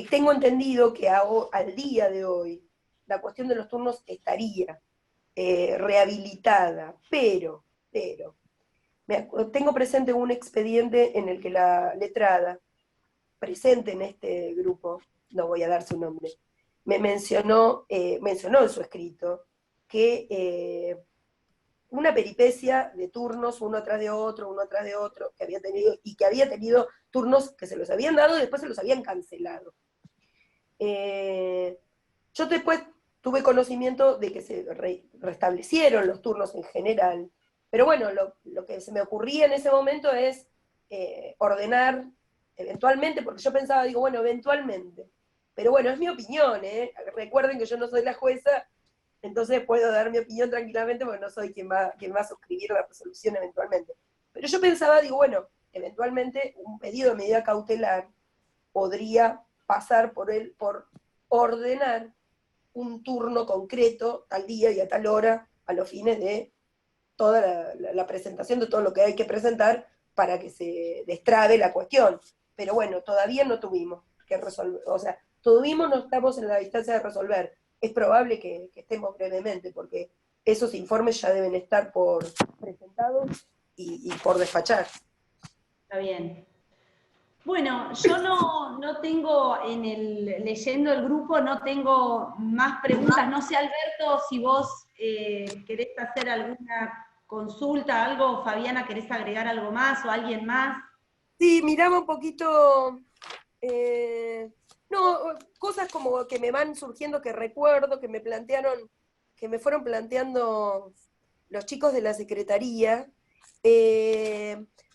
tengo entendido que al día de hoy la cuestión de los turnos estaría rehabilitada, pero tengo presente un expediente en el que la letrada, presente en este grupo, no voy a dar su nombre, mencionó en su escrito que una peripecia de turnos uno atrás de otro, que había tenido, y que había tenido turnos que se los habían dado y después se los habían cancelado. Yo después tuve conocimiento de que se restablecieron los turnos en general, pero bueno, lo que se me ocurría en ese momento es ordenar eventualmente, porque yo pensaba, digo, bueno, eventualmente. Pero bueno, es mi opinión, ¿eh? Recuerden que yo no soy la jueza, entonces puedo dar mi opinión tranquilamente porque no soy quien va a suscribir la resolución eventualmente. Pero yo pensaba, digo, bueno, eventualmente un pedido de medida cautelar podría pasar por ordenar un turno concreto al día y a tal hora a los fines de toda la presentación de todo lo que hay que presentar para que se destrabe la cuestión. Pero bueno, todavía no tuvimos que resolver, o sea, no estamos en la distancia de resolver. Es probable que estemos brevemente, porque esos informes ya deben estar por presentados y por despachar. Está bien. Bueno, yo no tengo, leyendo el grupo, no tengo más preguntas. No sé, Alberto, si vos querés hacer alguna consulta, algo, Fabiana, ¿querés agregar algo más o alguien más? Sí, miraba un poquito, cosas como que me van surgiendo, que recuerdo, que me fueron planteando los chicos de la Secretaría.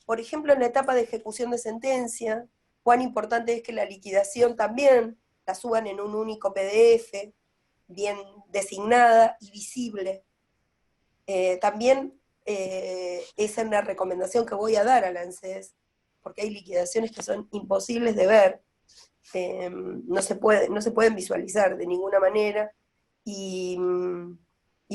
Por ejemplo, en la etapa de ejecución de sentencia, cuán importante es que la liquidación también la suban en un único PDF, bien designada y visible. También esa es una recomendación que voy a dar a la ANSES, porque hay liquidaciones que son imposibles de ver, no se pueden visualizar de ninguna manera, y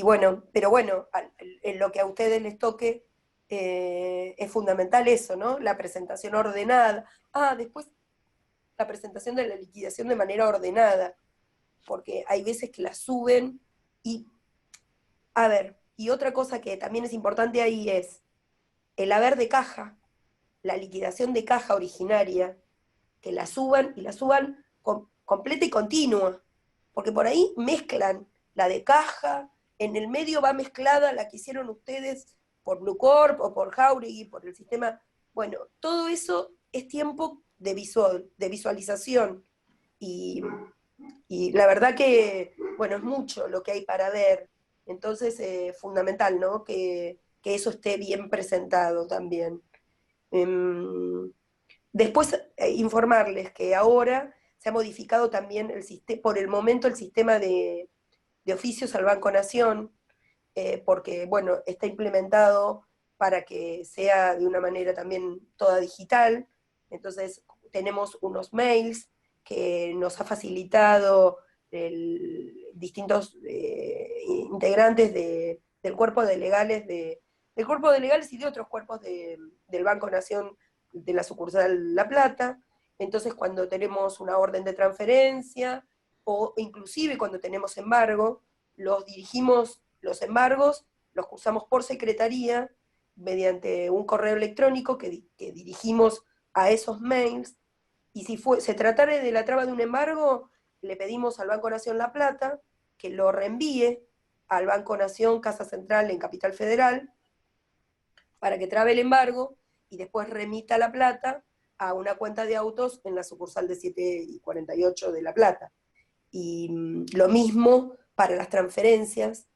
bueno, pero bueno, en lo que a ustedes les toque, es fundamental eso, ¿no? La presentación ordenada. Después la presentación de la liquidación de manera ordenada, porque hay veces que la suben y, a ver, y otra cosa que también es importante ahí es el haber de caja, la liquidación de caja originaria, que la suban y la suban completa y continua, porque por ahí mezclan la de caja, en el medio va mezclada la que hicieron ustedes por Bluecorp o por Jauregui, por el sistema. Bueno, todo eso es tiempo de visualización, y la verdad que, bueno, es mucho lo que hay para ver, entonces fundamental, ¿no? Que eso esté bien presentado también. Después, informarles que ahora se ha modificado también por el momento el sistema de oficios al Banco Nación, porque, bueno, está implementado para que sea de una manera también toda digital. Entonces tenemos unos mails que nos ha facilitado distintos integrantes del cuerpo de legales y de otros cuerpos del Banco Nación de la sucursal La Plata. Entonces, cuando tenemos una orden de transferencia, o inclusive cuando tenemos embargo, los embargos los cursamos por secretaría mediante un correo electrónico que dirigimos a esos mails, Y si se tratara de la traba de un embargo, le pedimos al Banco Nación La Plata que lo reenvíe al Banco Nación Casa Central en Capital Federal para que trabe el embargo y después remita la plata a una cuenta de autos en la sucursal de 748 de La Plata. Y lo mismo para las transferencias,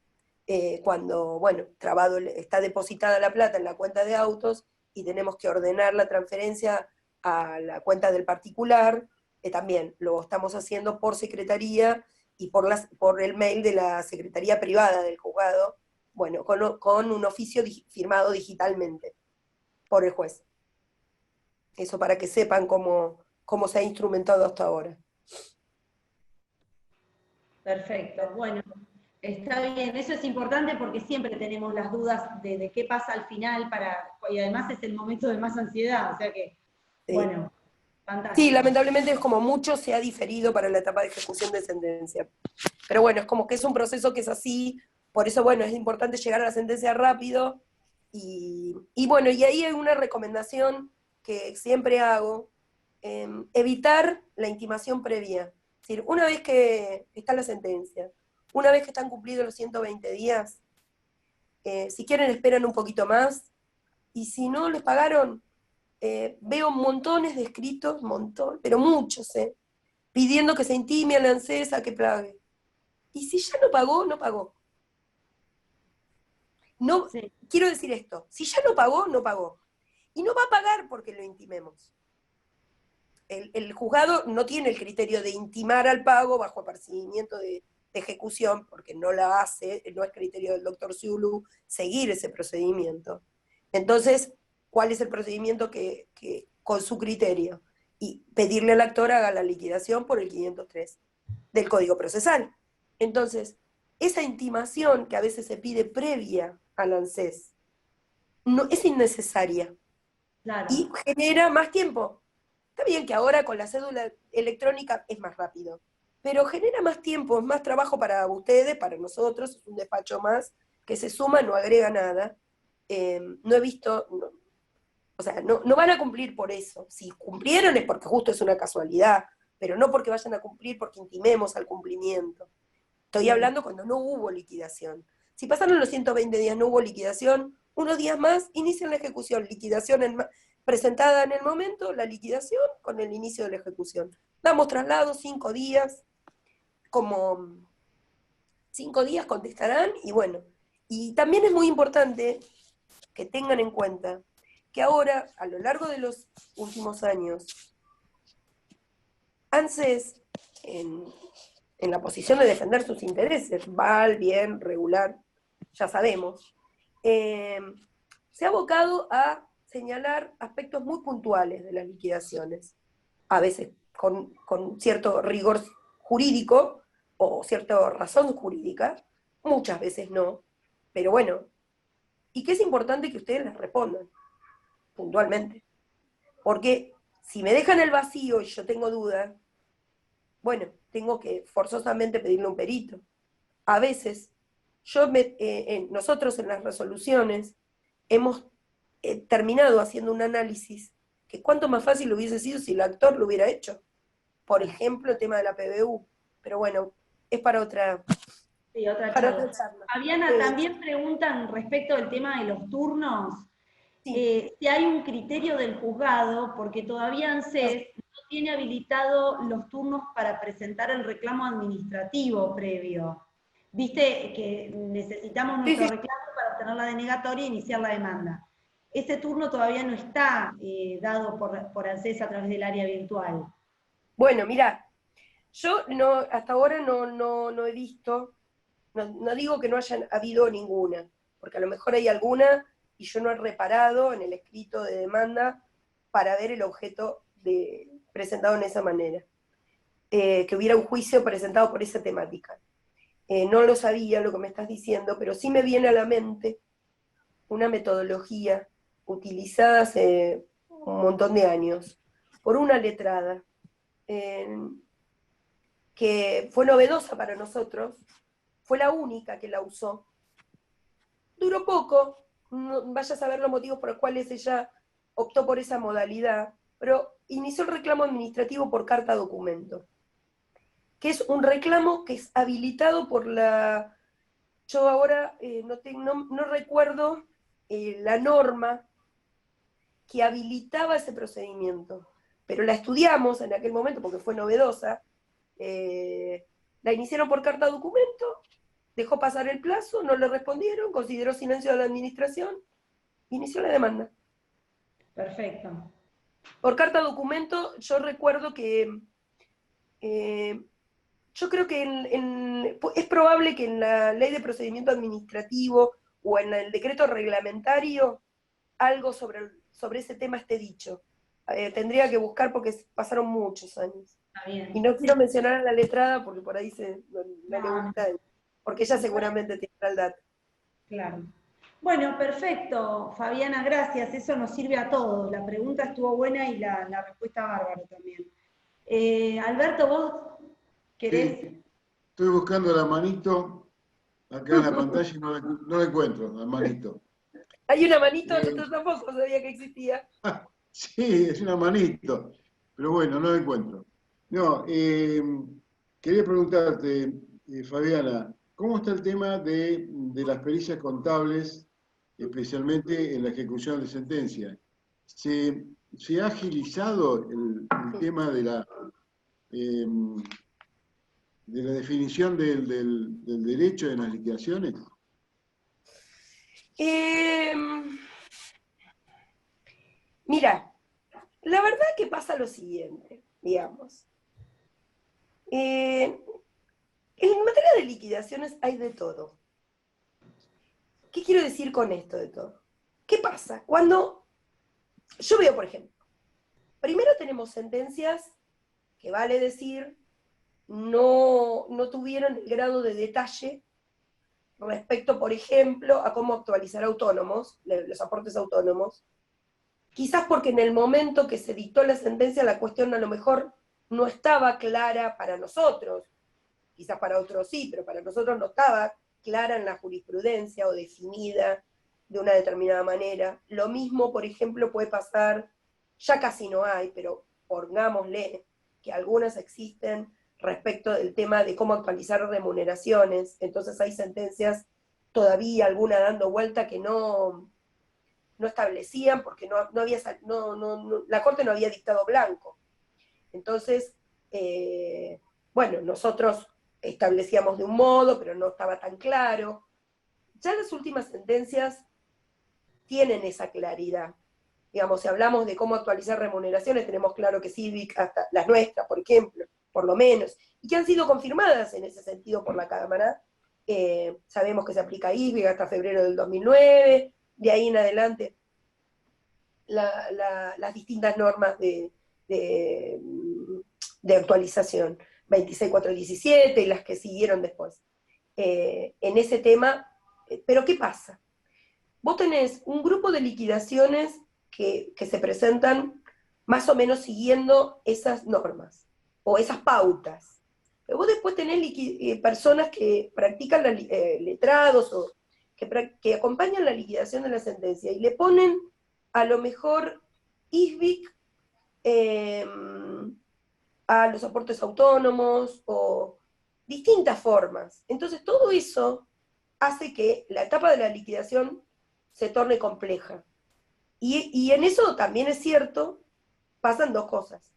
cuando, bueno, trabado, está depositada la plata en la cuenta de autos y tenemos que ordenar la transferencia a la cuenta del particular, también lo estamos haciendo por secretaría y por el mail de la secretaría privada del juzgado, bueno, con un oficio firmado digitalmente por el juez. Eso para que sepan cómo se ha instrumentado hasta ahora. Perfecto, bueno, está bien, eso es importante porque siempre tenemos las dudas de qué pasa al final, y además es el momento de más ansiedad, o sea que, Sí. Bueno, fantástico. Sí, lamentablemente es como mucho se ha diferido para la etapa de ejecución de sentencia. Pero bueno, es como que es un proceso que es así, por eso bueno, es importante llegar a la sentencia rápido, y bueno, y ahí hay una recomendación que siempre hago, evitar la intimación previa. Es decir, una vez que está la sentencia, una vez que están cumplidos los 120 días, si quieren esperan un poquito más, y si no les pagaron, veo montones de escritos, pero muchos, pidiendo que se intime a la ANSES a que pague. Y si ya no pagó, no pagó. No, Sí. Quiero decir esto, si ya no pagó, no pagó. Y no va a pagar porque lo intimemos. El juzgado no tiene el criterio de intimar al pago bajo apercibimiento de ejecución, porque no la hace, no es criterio del doctor Zulu seguir ese procedimiento. Entonces, ¿cuál es el procedimiento que con su criterio? Y pedirle al actor haga la liquidación por el 503 del Código Procesal. Entonces, esa intimación que a veces se pide previa al ANSES no, es innecesaria. Claro. Y genera más tiempo. Está bien que ahora con la cédula electrónica es más rápido, pero genera más tiempo, es más trabajo para ustedes, para nosotros, es un despacho más que se suma, no agrega nada. No he visto, o sea, no van a cumplir por eso. Si cumplieron es porque justo es una casualidad, pero no porque vayan a cumplir porque intimemos al cumplimiento. Estoy hablando cuando no hubo liquidación. Si pasaron los 120 días, no hubo liquidación, unos días más, inician la ejecución, liquidación presentada en el momento, la liquidación con el inicio de la ejecución. Damos traslado, 5 días, como 5 días contestarán, y bueno. Y también es muy importante que tengan en cuenta que ahora, a lo largo de los últimos años, ANSES, en la posición de defender sus intereses, mal, bien, regular, ya sabemos, se ha abocado a señalar aspectos muy puntuales de las liquidaciones, a veces con cierto rigor jurídico o cierta razón jurídica, muchas veces no, pero bueno, y que es importante que ustedes les respondan puntualmente, porque si me dejan el vacío y yo tengo dudas, bueno, tengo que forzosamente pedirle un perito. A veces, nosotros en las resoluciones hemos terminado haciendo un análisis que cuánto más fácil hubiese sido si el actor lo hubiera hecho. Por ejemplo, el tema de la PBU. Pero bueno, es para otra, Sí, otra charla. Fabiana, también preguntan respecto del tema de los turnos, sí. si hay un criterio del juzgado, porque todavía ANSES no tiene habilitado los turnos para presentar el reclamo administrativo previo. Viste que necesitamos nuestro reclamo para obtener la denegatoria e iniciar la demanda. Ese turno todavía no está dado por ANSES a través del área virtual. Bueno, mirá, yo hasta ahora no he visto, no digo que no hayan habido ninguna, porque a lo mejor hay alguna y yo no he reparado en el escrito de demanda para ver el objeto presentado en esa manera. Que hubiera un juicio presentado por esa temática. No lo sabía lo que me estás diciendo, pero sí me viene a la mente una metodología utilizada hace un montón de años por una letrada que fue novedosa para nosotros, fue la única que la usó. Duró poco, vaya a saber los motivos por los cuales ella optó por esa modalidad, pero inició el reclamo administrativo por carta documento, que es un reclamo que es habilitado por la... Yo ahora no recuerdo la norma que habilitaba ese procedimiento, pero la estudiamos en aquel momento porque fue novedosa, la iniciaron por carta documento, dejó pasar el plazo, no le respondieron, consideró silencio de la administración, inició la demanda. Perfecto. Por carta documento, yo recuerdo que, yo creo que es probable que en la ley de procedimiento administrativo o en el decreto reglamentario algo sobre ese tema esté dicho. Tendría que buscar porque pasaron muchos años. Está bien. Y no quiero mencionar a la letrada porque por ahí no le No. gusta, porque ella seguramente tiene el dato. Claro. Bueno, perfecto, Fabiana, gracias. Eso nos sirve a todos. La pregunta estuvo buena y la respuesta bárbara también. Alberto, ¿vos querés? Sí, estoy buscando la manito acá en la pantalla y no la encuentro, la manito. Hay una manito, nosotros tampoco sabía que existía. Sí, es una manito, pero bueno, no la encuentro. No, quería preguntarte, Fabiana, ¿cómo está el tema de las pericias contables, especialmente en la ejecución de sentencia? ¿Se ha agilizado el tema eh, de la definición del derecho en las liquidaciones? Mira, la verdad que pasa lo siguiente, digamos. En materia de liquidaciones hay de todo. ¿Qué quiero decir con esto de todo? ¿Qué pasa? Cuando yo veo, por ejemplo, primero tenemos sentencias que vale decir no tuvieron el grado de detalle respecto, por ejemplo, a cómo actualizar autónomos, los aportes autónomos, quizás porque en el momento que se dictó la sentencia la cuestión a lo mejor no estaba clara para nosotros, quizás para otros sí, pero para nosotros no estaba clara en la jurisprudencia o definida de una determinada manera. Lo mismo, por ejemplo, puede pasar, ya casi no hay, pero pongámosle que algunas existen respecto del tema de cómo actualizar remuneraciones, entonces hay sentencias todavía, alguna dando vuelta que no establecían porque la Corte no había dictado blanco. Entonces, bueno, nosotros establecíamos de un modo, pero no estaba tan claro. Ya las últimas sentencias tienen esa claridad. Digamos, si hablamos de cómo actualizar remuneraciones, tenemos claro que CIVIC, hasta las nuestras, por ejemplo, por lo menos, y que han sido confirmadas en ese sentido por la Cámara. Sabemos que se aplica ISBIC hasta febrero del 2009, de ahí en adelante las distintas normas de actualización, 26417 y las que siguieron después. En ese tema, pero ¿qué pasa? Vos tenés un grupo de liquidaciones que se presentan más o menos siguiendo esas normas, o esas pautas. Pero vos después tenés personas que practican letrados, o que acompañan la liquidación de la sentencia, y le ponen a lo mejor ISBIC a los aportes autónomos, o distintas formas. Entonces todo eso hace que la etapa de la liquidación se torne compleja. Y en eso también es cierto, pasan dos cosas.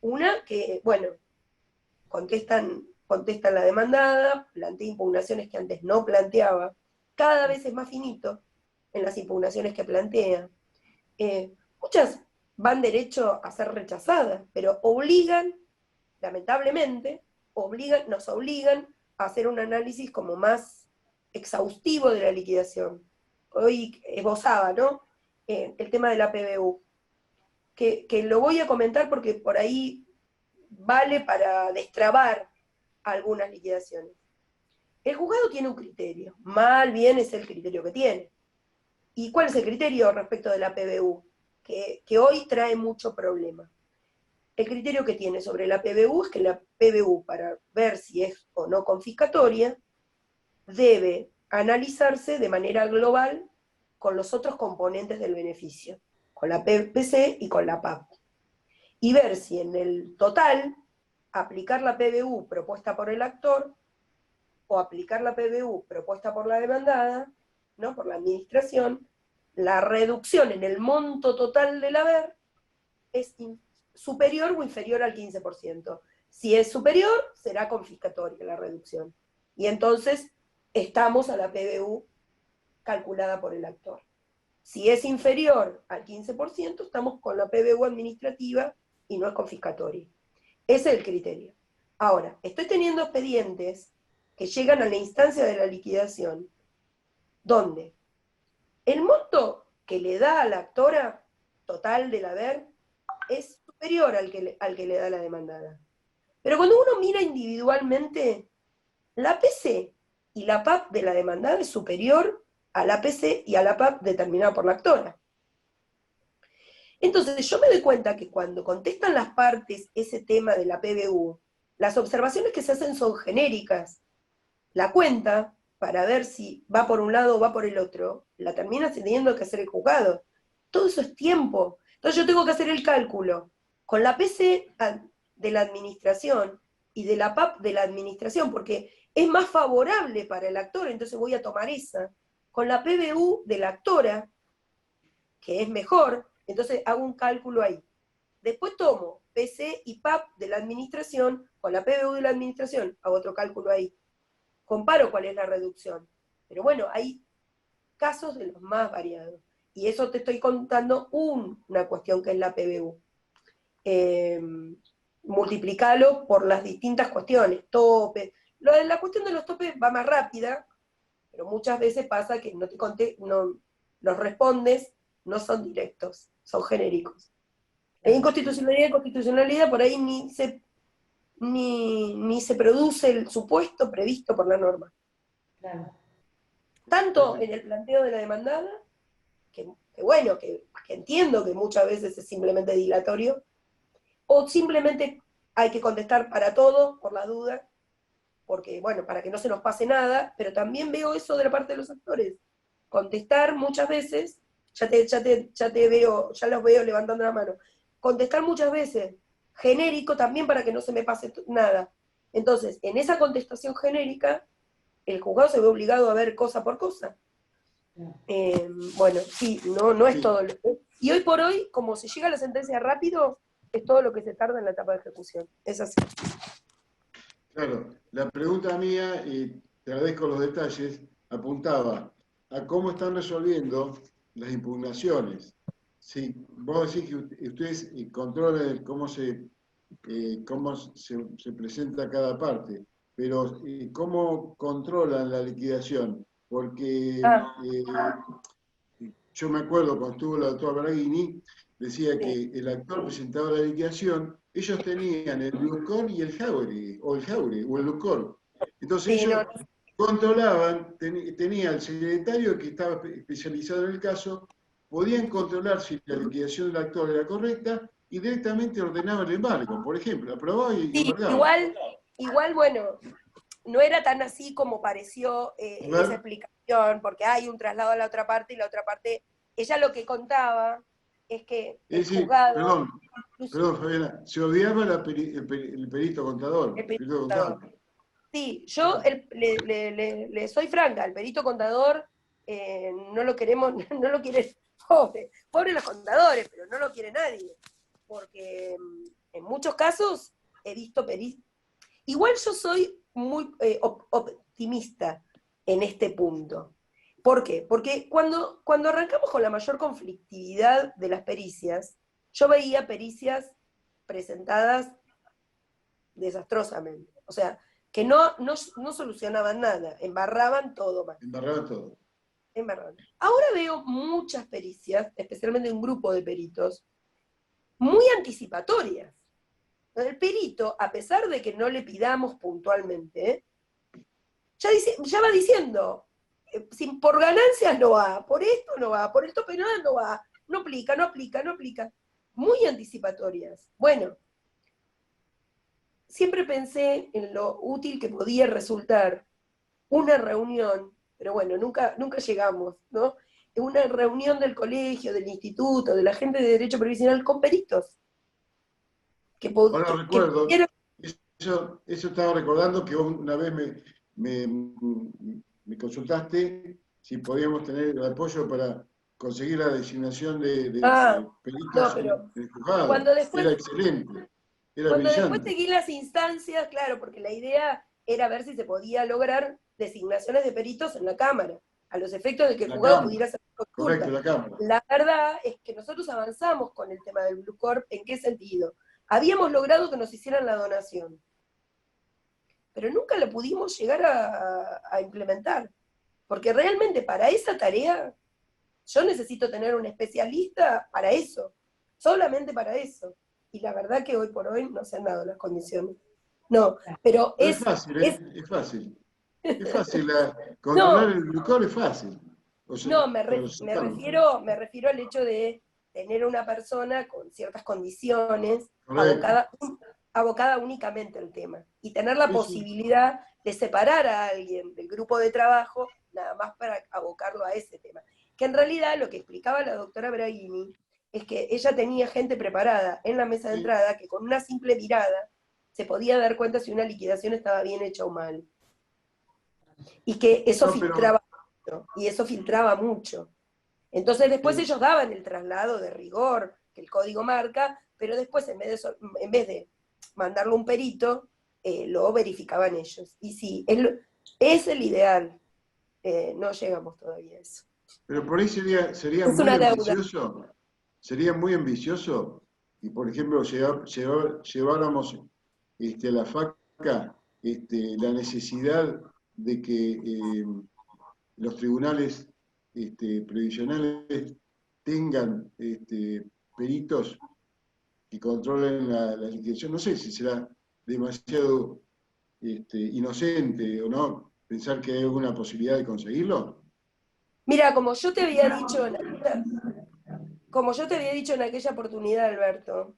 Una, que, bueno, contestan la demandada, plantea impugnaciones que antes no planteaba, cada vez es más finito en las impugnaciones que plantea. Muchas van derecho a ser rechazadas, pero lamentablemente, nos obligan a hacer un análisis como más exhaustivo de la liquidación. Hoy esbozaba, ¿no? El tema de la PBU, que lo voy a comentar porque por ahí vale para destrabar algunas liquidaciones. El juzgado tiene un criterio, mal bien es el criterio que tiene. ¿Y cuál es el criterio respecto de la PBU? Que hoy trae mucho problema. El criterio que tiene sobre la PBU es que la PBU, para ver si es o no confiscatoria, debe analizarse de manera global con los otros componentes del beneficio, con la PPC y con la PAP. y ver si en el total aplicar la PBU propuesta por el actor o aplicar la PBU propuesta por la demandada, ¿no? Por la administración, la reducción en el monto total del haber es superior o inferior al 15%. Si es superior, será confiscatoria la reducción. Y entonces estamos a la PBU calculada por el actor. Si es inferior al 15%, estamos con la PBU administrativa y no es confiscatoria. Ese es el criterio. Ahora, estoy teniendo expedientes que llegan a la instancia de la liquidación, donde el monto que le da a la actora total del haber es superior al que le da la demandada. Pero cuando uno mira individualmente, la PC y la PAP de la demandada es superior a la PC y a la PAP determinada por la actora. Entonces yo me doy cuenta que cuando contestan las partes ese tema de la PBU, las observaciones que se hacen son genéricas. La cuenta, para ver si va por un lado o va por el otro, la termina teniendo que hacer el juzgado. Todo eso es tiempo. Entonces yo tengo que hacer el cálculo con la PC de la administración y de la PAP de la administración, porque es más favorable para el actor, entonces voy a tomar esa. Con la PBU de la actora, que es mejor, entonces hago un cálculo ahí. Después tomo PC y PAP de la administración, con la PBU de la administración, hago otro cálculo ahí. Comparo cuál es la reducción. Pero bueno, hay casos de los más variados. Y eso te estoy contando una cuestión que es la PBU. Multiplicalo por las distintas cuestiones, topes. La cuestión de los topes va más rápida, pero muchas veces pasa que los respondes no son directos, son genéricos. En inconstitucionalidad y constitucionalidad por ahí ni se produce el supuesto previsto por la norma. Claro. Tanto en el planteo de la demandada, que entiendo que muchas veces es simplemente dilatorio, o simplemente hay que contestar para todo, por la duda, porque, bueno, para que no se nos pase nada, pero también veo eso de la parte de los actores. Contestar muchas veces, ya los veo levantando la mano, contestar muchas veces genérico también para que no se me pase nada. Entonces, en esa contestación genérica, el juzgado se ve obligado a ver cosa por cosa. Bueno, sí, no es todo. Y hoy por hoy, como se llega a la sentencia rápido, es todo lo que se tarda en la etapa de ejecución. Es así. Claro, la pregunta mía, y te agradezco los detalles, apuntaba a cómo están resolviendo las impugnaciones. Sí, vos decís que ustedes controlan cómo se presenta cada parte, pero ¿cómo controlan la liquidación? Porque yo me acuerdo cuando estuvo la doctora Braghini, decía que el actor presentaba la liquidación, ellos tenían el Lucor y el Jaure, o el Lucor. Entonces ellos controlaban, tenía el secretario que estaba especializado en el caso, podían controlar si la liquidación del actor era correcta y directamente ordenaban el embargo, por ejemplo, aprobaba y embargaba. Igual, bueno, no era tan así como pareció esa explicación, porque hay un traslado a la otra parte y la otra parte, ella lo que contaba es que el juzgado... Perdón, Fabiana, se odiaba el perito contador. Sí, yo le soy franca, el perito contador no lo queremos, no lo quiere, pobre los contadores, pero no lo quiere nadie, porque en muchos casos he visto peritos. Igual yo soy muy optimista en este punto. ¿Por qué? Porque cuando arrancamos con la mayor conflictividad de las pericias, yo veía pericias presentadas desastrosamente. O sea, que no solucionaban nada, embarraban todo más. Embarraban todo. Ahora veo muchas pericias, especialmente un grupo de peritos, muy anticipatorias. El perito, a pesar de que no le pidamos puntualmente, ya va diciendo, por ganancias no va, por esto no va, por el tope no va, no aplica. Muy anticipatorias. Bueno, siempre pensé en lo útil que podía resultar una reunión, pero bueno, nunca llegamos, ¿no? Una reunión del colegio, del instituto, de la gente de Derecho Previsional con peritos. Ahora recuerdo, eso estaba recordando que vos una vez me consultaste si podíamos tener el apoyo para conseguir la designación de peritos no, pero en el juzgado. cuando después, Era excelente, era cuando después brillante. seguí las instancias, claro, porque la idea era ver si se podía lograr designaciones de peritos en la Cámara, a los efectos de que el La juzgado Cámara, pudiera hacer correcto, consulta. la Cámara. La verdad es que nosotros avanzamos con el tema del Blue Corp. ¿En qué sentido? Habíamos logrado que nos hicieran la donación, pero nunca la pudimos llegar a implementar, porque realmente para esa tarea yo necesito tener un especialista para eso, solamente para eso. Y la verdad que hoy por hoy no se han dado las condiciones. No, pero Es fácil, es fácil. Es fácil, controlar no, el glucor es fácil. O sea, no, para me refiero al hecho de tener una persona con ciertas condiciones correcto. abocada únicamente al tema. Y tener la Sí, sí. posibilidad de separar a alguien del grupo de trabajo, nada más para abocarlo a ese tema. Que en realidad lo que explicaba la doctora Braghini es que ella tenía gente preparada en la mesa de Sí. entrada que con una simple mirada se podía dar cuenta si una liquidación estaba bien hecha o mal. Y que eso No, pero filtraba mucho, y eso filtraba mucho. Entonces después sí. ellos daban el traslado de rigor que el código marca, pero después en vez de mandarlo a un perito, lo verificaban ellos. Y sí, es el ideal. No llegamos todavía a eso. Pero por ahí sería Es muy una deuda. ambicioso, sería muy ambicioso, y por ejemplo lleváramos a la FACA la necesidad de que los tribunales previsionales tengan peritos que controlen la liquidación. No sé si será demasiado inocente o no pensar que hay alguna posibilidad de conseguirlo. Mira, como yo te había dicho en aquella oportunidad, Alberto,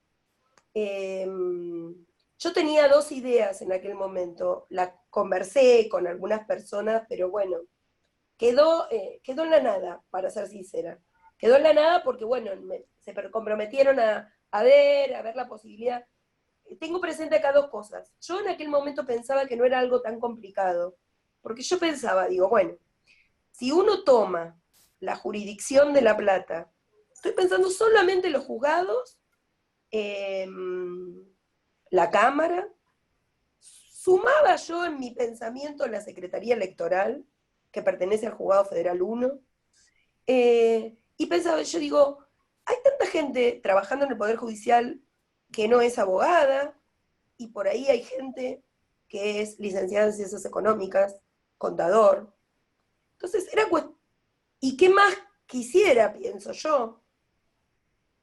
yo tenía dos ideas en aquel momento. La conversé con algunas personas, pero bueno, quedó en la nada, para ser sincera. Quedó en la nada porque, bueno, se comprometieron a ver la posibilidad. Tengo presente acá dos cosas. Yo en aquel momento pensaba que no era algo tan complicado, porque yo pensaba, digo, bueno, si uno toma la jurisdicción de La Plata, estoy pensando solamente en los juzgados, la Cámara, sumaba yo en mi pensamiento la Secretaría Electoral, que pertenece al Juzgado Federal 1, y pensaba, yo digo, hay tanta gente trabajando en el Poder Judicial que no es abogada, y por ahí hay gente que es licenciada en Ciencias Económicas, contador. Entonces, ¿y qué más quisiera, pienso yo,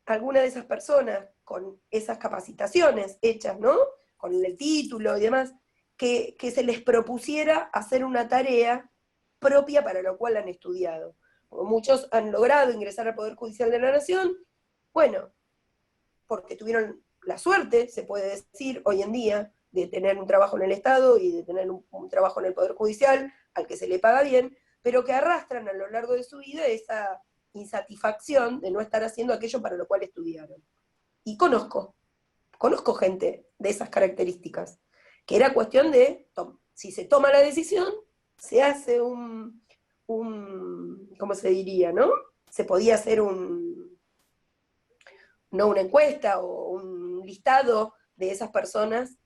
alguna de esas personas con esas capacitaciones hechas, ¿no? Con el título y demás, que se les propusiera hacer una tarea propia para lo cual han estudiado? Como muchos han logrado ingresar al Poder Judicial de la Nación, bueno, porque tuvieron la suerte, se puede decir hoy en día, de tener un trabajo en el Estado y de tener un trabajo en el Poder Judicial al que se le paga bien, pero que arrastran a lo largo de su vida esa insatisfacción de no estar haciendo aquello para lo cual estudiaron. Y conozco gente de esas características, que era cuestión de, si se toma la decisión, se hace ¿cómo se diría, no? Se podía hacer no una encuesta o un listado de esas personas,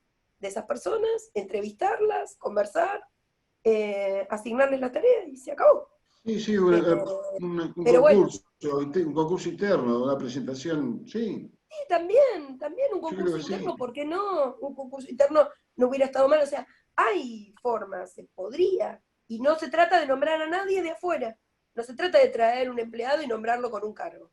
entrevistarlas, conversar, asignarles la tarea y se acabó. Sí, sí, un Pero bueno, concurso interno, una presentación, sí. sí, también un Yo creo concurso que sí. interno, ¿por qué no? Un concurso interno no hubiera estado mal, o sea, hay formas, se podría, y no se trata de nombrar a nadie de afuera, no se trata de traer un empleado y nombrarlo con un cargo,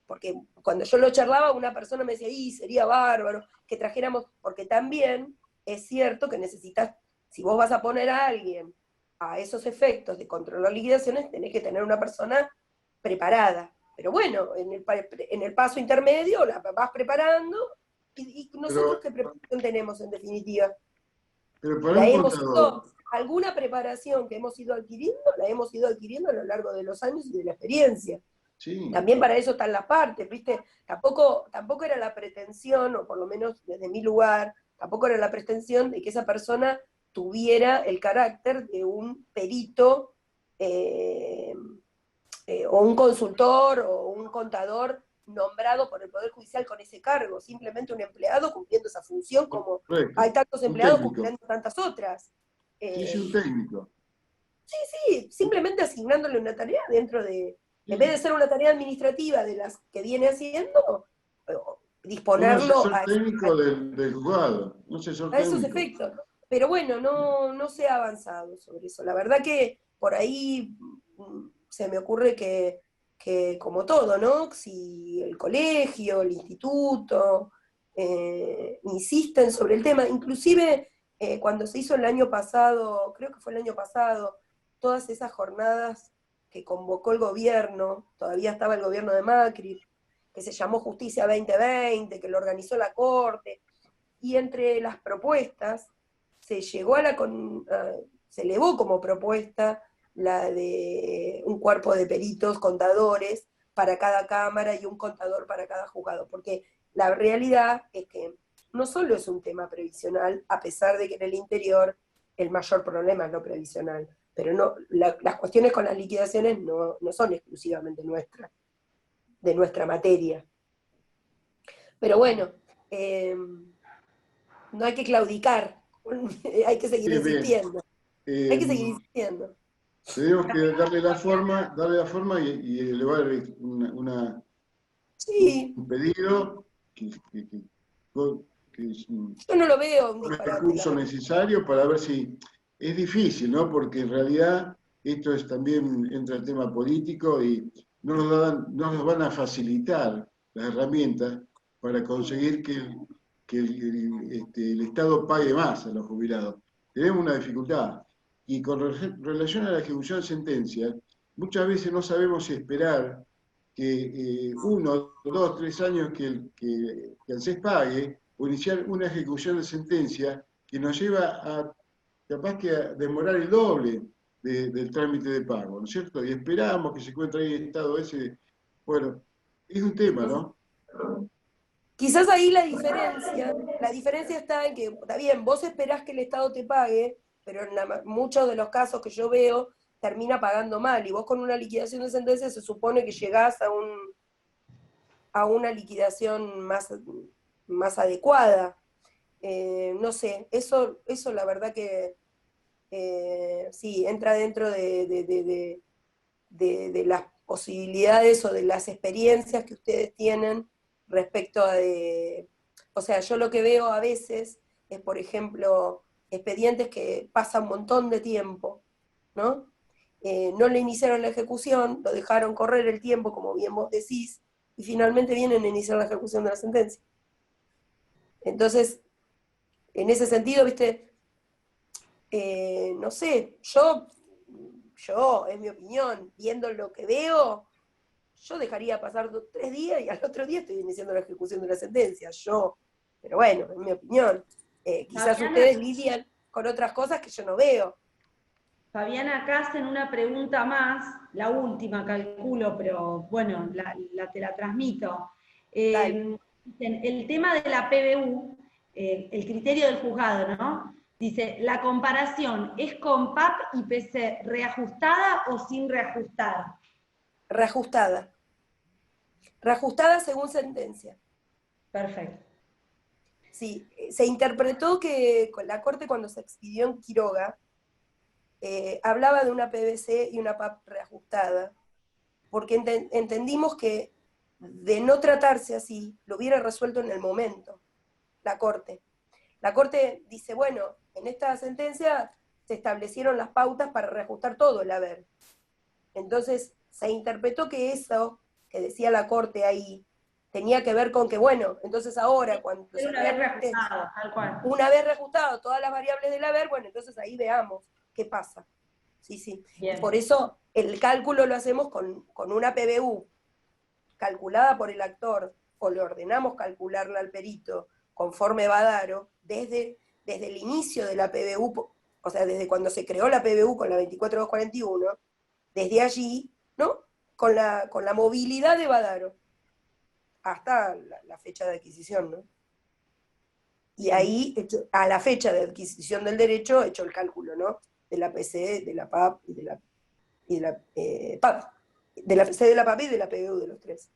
porque cuando yo lo charlaba, una persona me decía, sería bárbaro que trajéramos, porque también es cierto que necesitas, si vos vas a poner a alguien a esos efectos de controlar liquidaciones, tenés que tener una persona preparada. Pero bueno, en el paso intermedio la vas preparando, y nosotros Pero, qué preparación tenemos en definitiva. pero para un contador, Alguna preparación que hemos ido adquiriendo, la hemos ido adquiriendo a lo largo de los años y de la experiencia. Sí, También para eso están las partes, ¿viste? Tampoco era la pretensión, o por lo menos desde mi lugar, tampoco era la pretensión de que esa persona tuviera el carácter de un perito, eh, o un consultor, o un contador nombrado por el Poder Judicial con ese cargo, simplemente un empleado cumpliendo esa función, como correcto. hay tantos Un empleados técnico. cumpliendo tantas otras. Sí, sí, Eh, un técnico. sí, simplemente asignándole una tarea dentro de, en vez de Sí. ser una tarea administrativa de las que viene haciendo, Un disponerlo asesor técnico del juzgado, un asesor a esos técnico. efectos. Pero bueno, no se ha avanzado sobre eso. La verdad que por ahí se me ocurre que como todo, ¿no? Si el colegio, el instituto, insisten sobre el tema, inclusive cuando se hizo el año pasado, creo que fue el año pasado, todas esas jornadas que convocó el gobierno, todavía estaba el gobierno de Macri, que se llamó Justicia 2020, que lo organizó la Corte, y entre las propuestas se llegó se elevó como propuesta la de un cuerpo de peritos, contadores, para cada cámara y un contador para cada juzgado, porque la realidad es que no solo es un tema previsional, a pesar de que en el interior el mayor problema es lo previsional, pero las cuestiones con las liquidaciones no son exclusivamente nuestras, de nuestra materia. Pero bueno, no hay que claudicar, hay que seguir Bien, bien. insistiendo, hay Eh, que seguir insistiendo. tenemos que darle la forma y elevar Sí, un pedido que es un yo no lo veo un disparate, la recurso verdad. necesario para ver si es difícil, ¿no? Porque en realidad esto es también entra el tema político y no nos van a facilitar las herramientas para conseguir que el Estado pague más a los jubilados. Tenemos una dificultad. Y con relación a la ejecución de sentencias, muchas veces no sabemos si esperar que 1, 2, 3 años que el CES pague o iniciar una ejecución de sentencia que nos lleva a capaz que a demorar el doble del trámite de pago, ¿no es cierto? Y esperamos que se encuentre ahí el estado ese. Bueno, es un tema, ¿no? Quizás ahí la diferencia está en que, está bien, vos esperás que el Estado te pague, pero en muchos de los casos que yo veo termina pagando mal, y vos con una liquidación de sentencia se supone que llegás a una liquidación más adecuada. No sé, eso la verdad que sí, entra dentro de las posibilidades o de las experiencias que ustedes tienen respecto o sea, yo lo que veo a veces es, por ejemplo, expedientes que pasan un montón de tiempo, ¿no? No le iniciaron la ejecución, lo dejaron correr el tiempo, como bien vos decís, y finalmente vienen a iniciar la ejecución de la sentencia. Entonces, en ese sentido, viste, no sé, en mi opinión, viendo lo que veo, yo dejaría pasar 3 días y al otro día estoy iniciando la ejecución de la sentencia, pero bueno, en mi opinión. Quizás Fabiana, ustedes lidian con otras cosas que yo no veo. Fabiana, acá hacen una pregunta más, la última calculo, pero bueno, te la transmito. Dale. Dicen, el tema de la PBU, el criterio del juzgado, ¿no? Dice, la comparación es con PAP y PC reajustada o sin reajustar. Reajustada. Reajustada según sentencia. Perfecto. Sí, se interpretó que con la Corte, cuando se expidió en Quiroga, hablaba de una PBC y una PAP reajustada, porque entendimos que de no tratarse así, lo hubiera resuelto en el momento la Corte. La Corte dice, bueno, en esta sentencia se establecieron las pautas para reajustar todo el haber. Entonces se interpretó que eso que decía la Corte ahí tenía que ver con que, bueno, entonces ahora cuando se Una vez reajuste, reajustado, tal cual. una vez reajustado todas las variables del haber, bueno, entonces ahí veamos qué pasa. Sí, sí. Bien. Y por eso el cálculo lo hacemos con una PBU calculada por el actor, o le ordenamos calcularla al perito, conforme Badaro, desde el inicio de la PBU, o sea, desde cuando se creó la PBU con la 24241, desde allí, ¿no? con la movilidad de Badaro, hasta la fecha de adquisición, ¿no? Y ahí, a la fecha de adquisición del derecho, hecho el cálculo, ¿no? De la PC, de la PAP y de la PAP. De la PC, de la PAP y de la PBU, de los tres.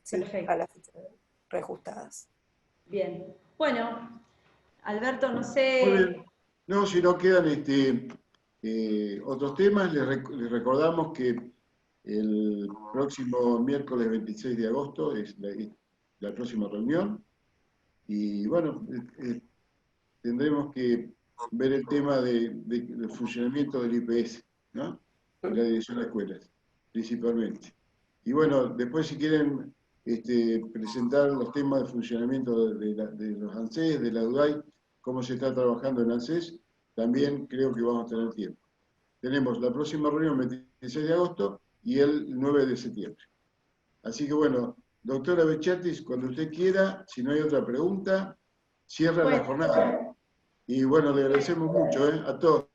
Sí, Perfecto. a la fecha reajustadas. Bien. Bueno, Alberto, no Muy sé... bien. No, si no quedan otros temas, les recordamos que el próximo miércoles 26 de agosto es la próxima reunión. Y bueno, tendremos que ver el tema del funcionamiento del IPS, ¿no? De la Dirección de Escuelas, principalmente. Y bueno, después si quieren presentar los temas de funcionamiento de los ANSES, de la UDAI, cómo se está trabajando en ANSES, también creo que vamos a tener tiempo. Tenemos la próxima reunión el 26 de agosto y el 9 de septiembre. Así que bueno, doctora Bechatis, cuando usted quiera, si no hay otra pregunta, cierra la jornada. Y bueno, le agradecemos mucho a todos.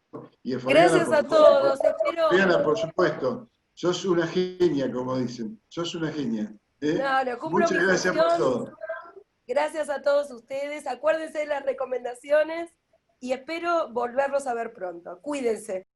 Y a Fabiana, Gracias por a supuesto. todos, espero... Fabiana, por supuesto. Sos una genia, como dicen. Sos una genia. No, no, cumplo Muchas mi gracias por función. todo. Gracias a todos ustedes. Acuérdense de las recomendaciones y espero volverlos a ver pronto. Cuídense.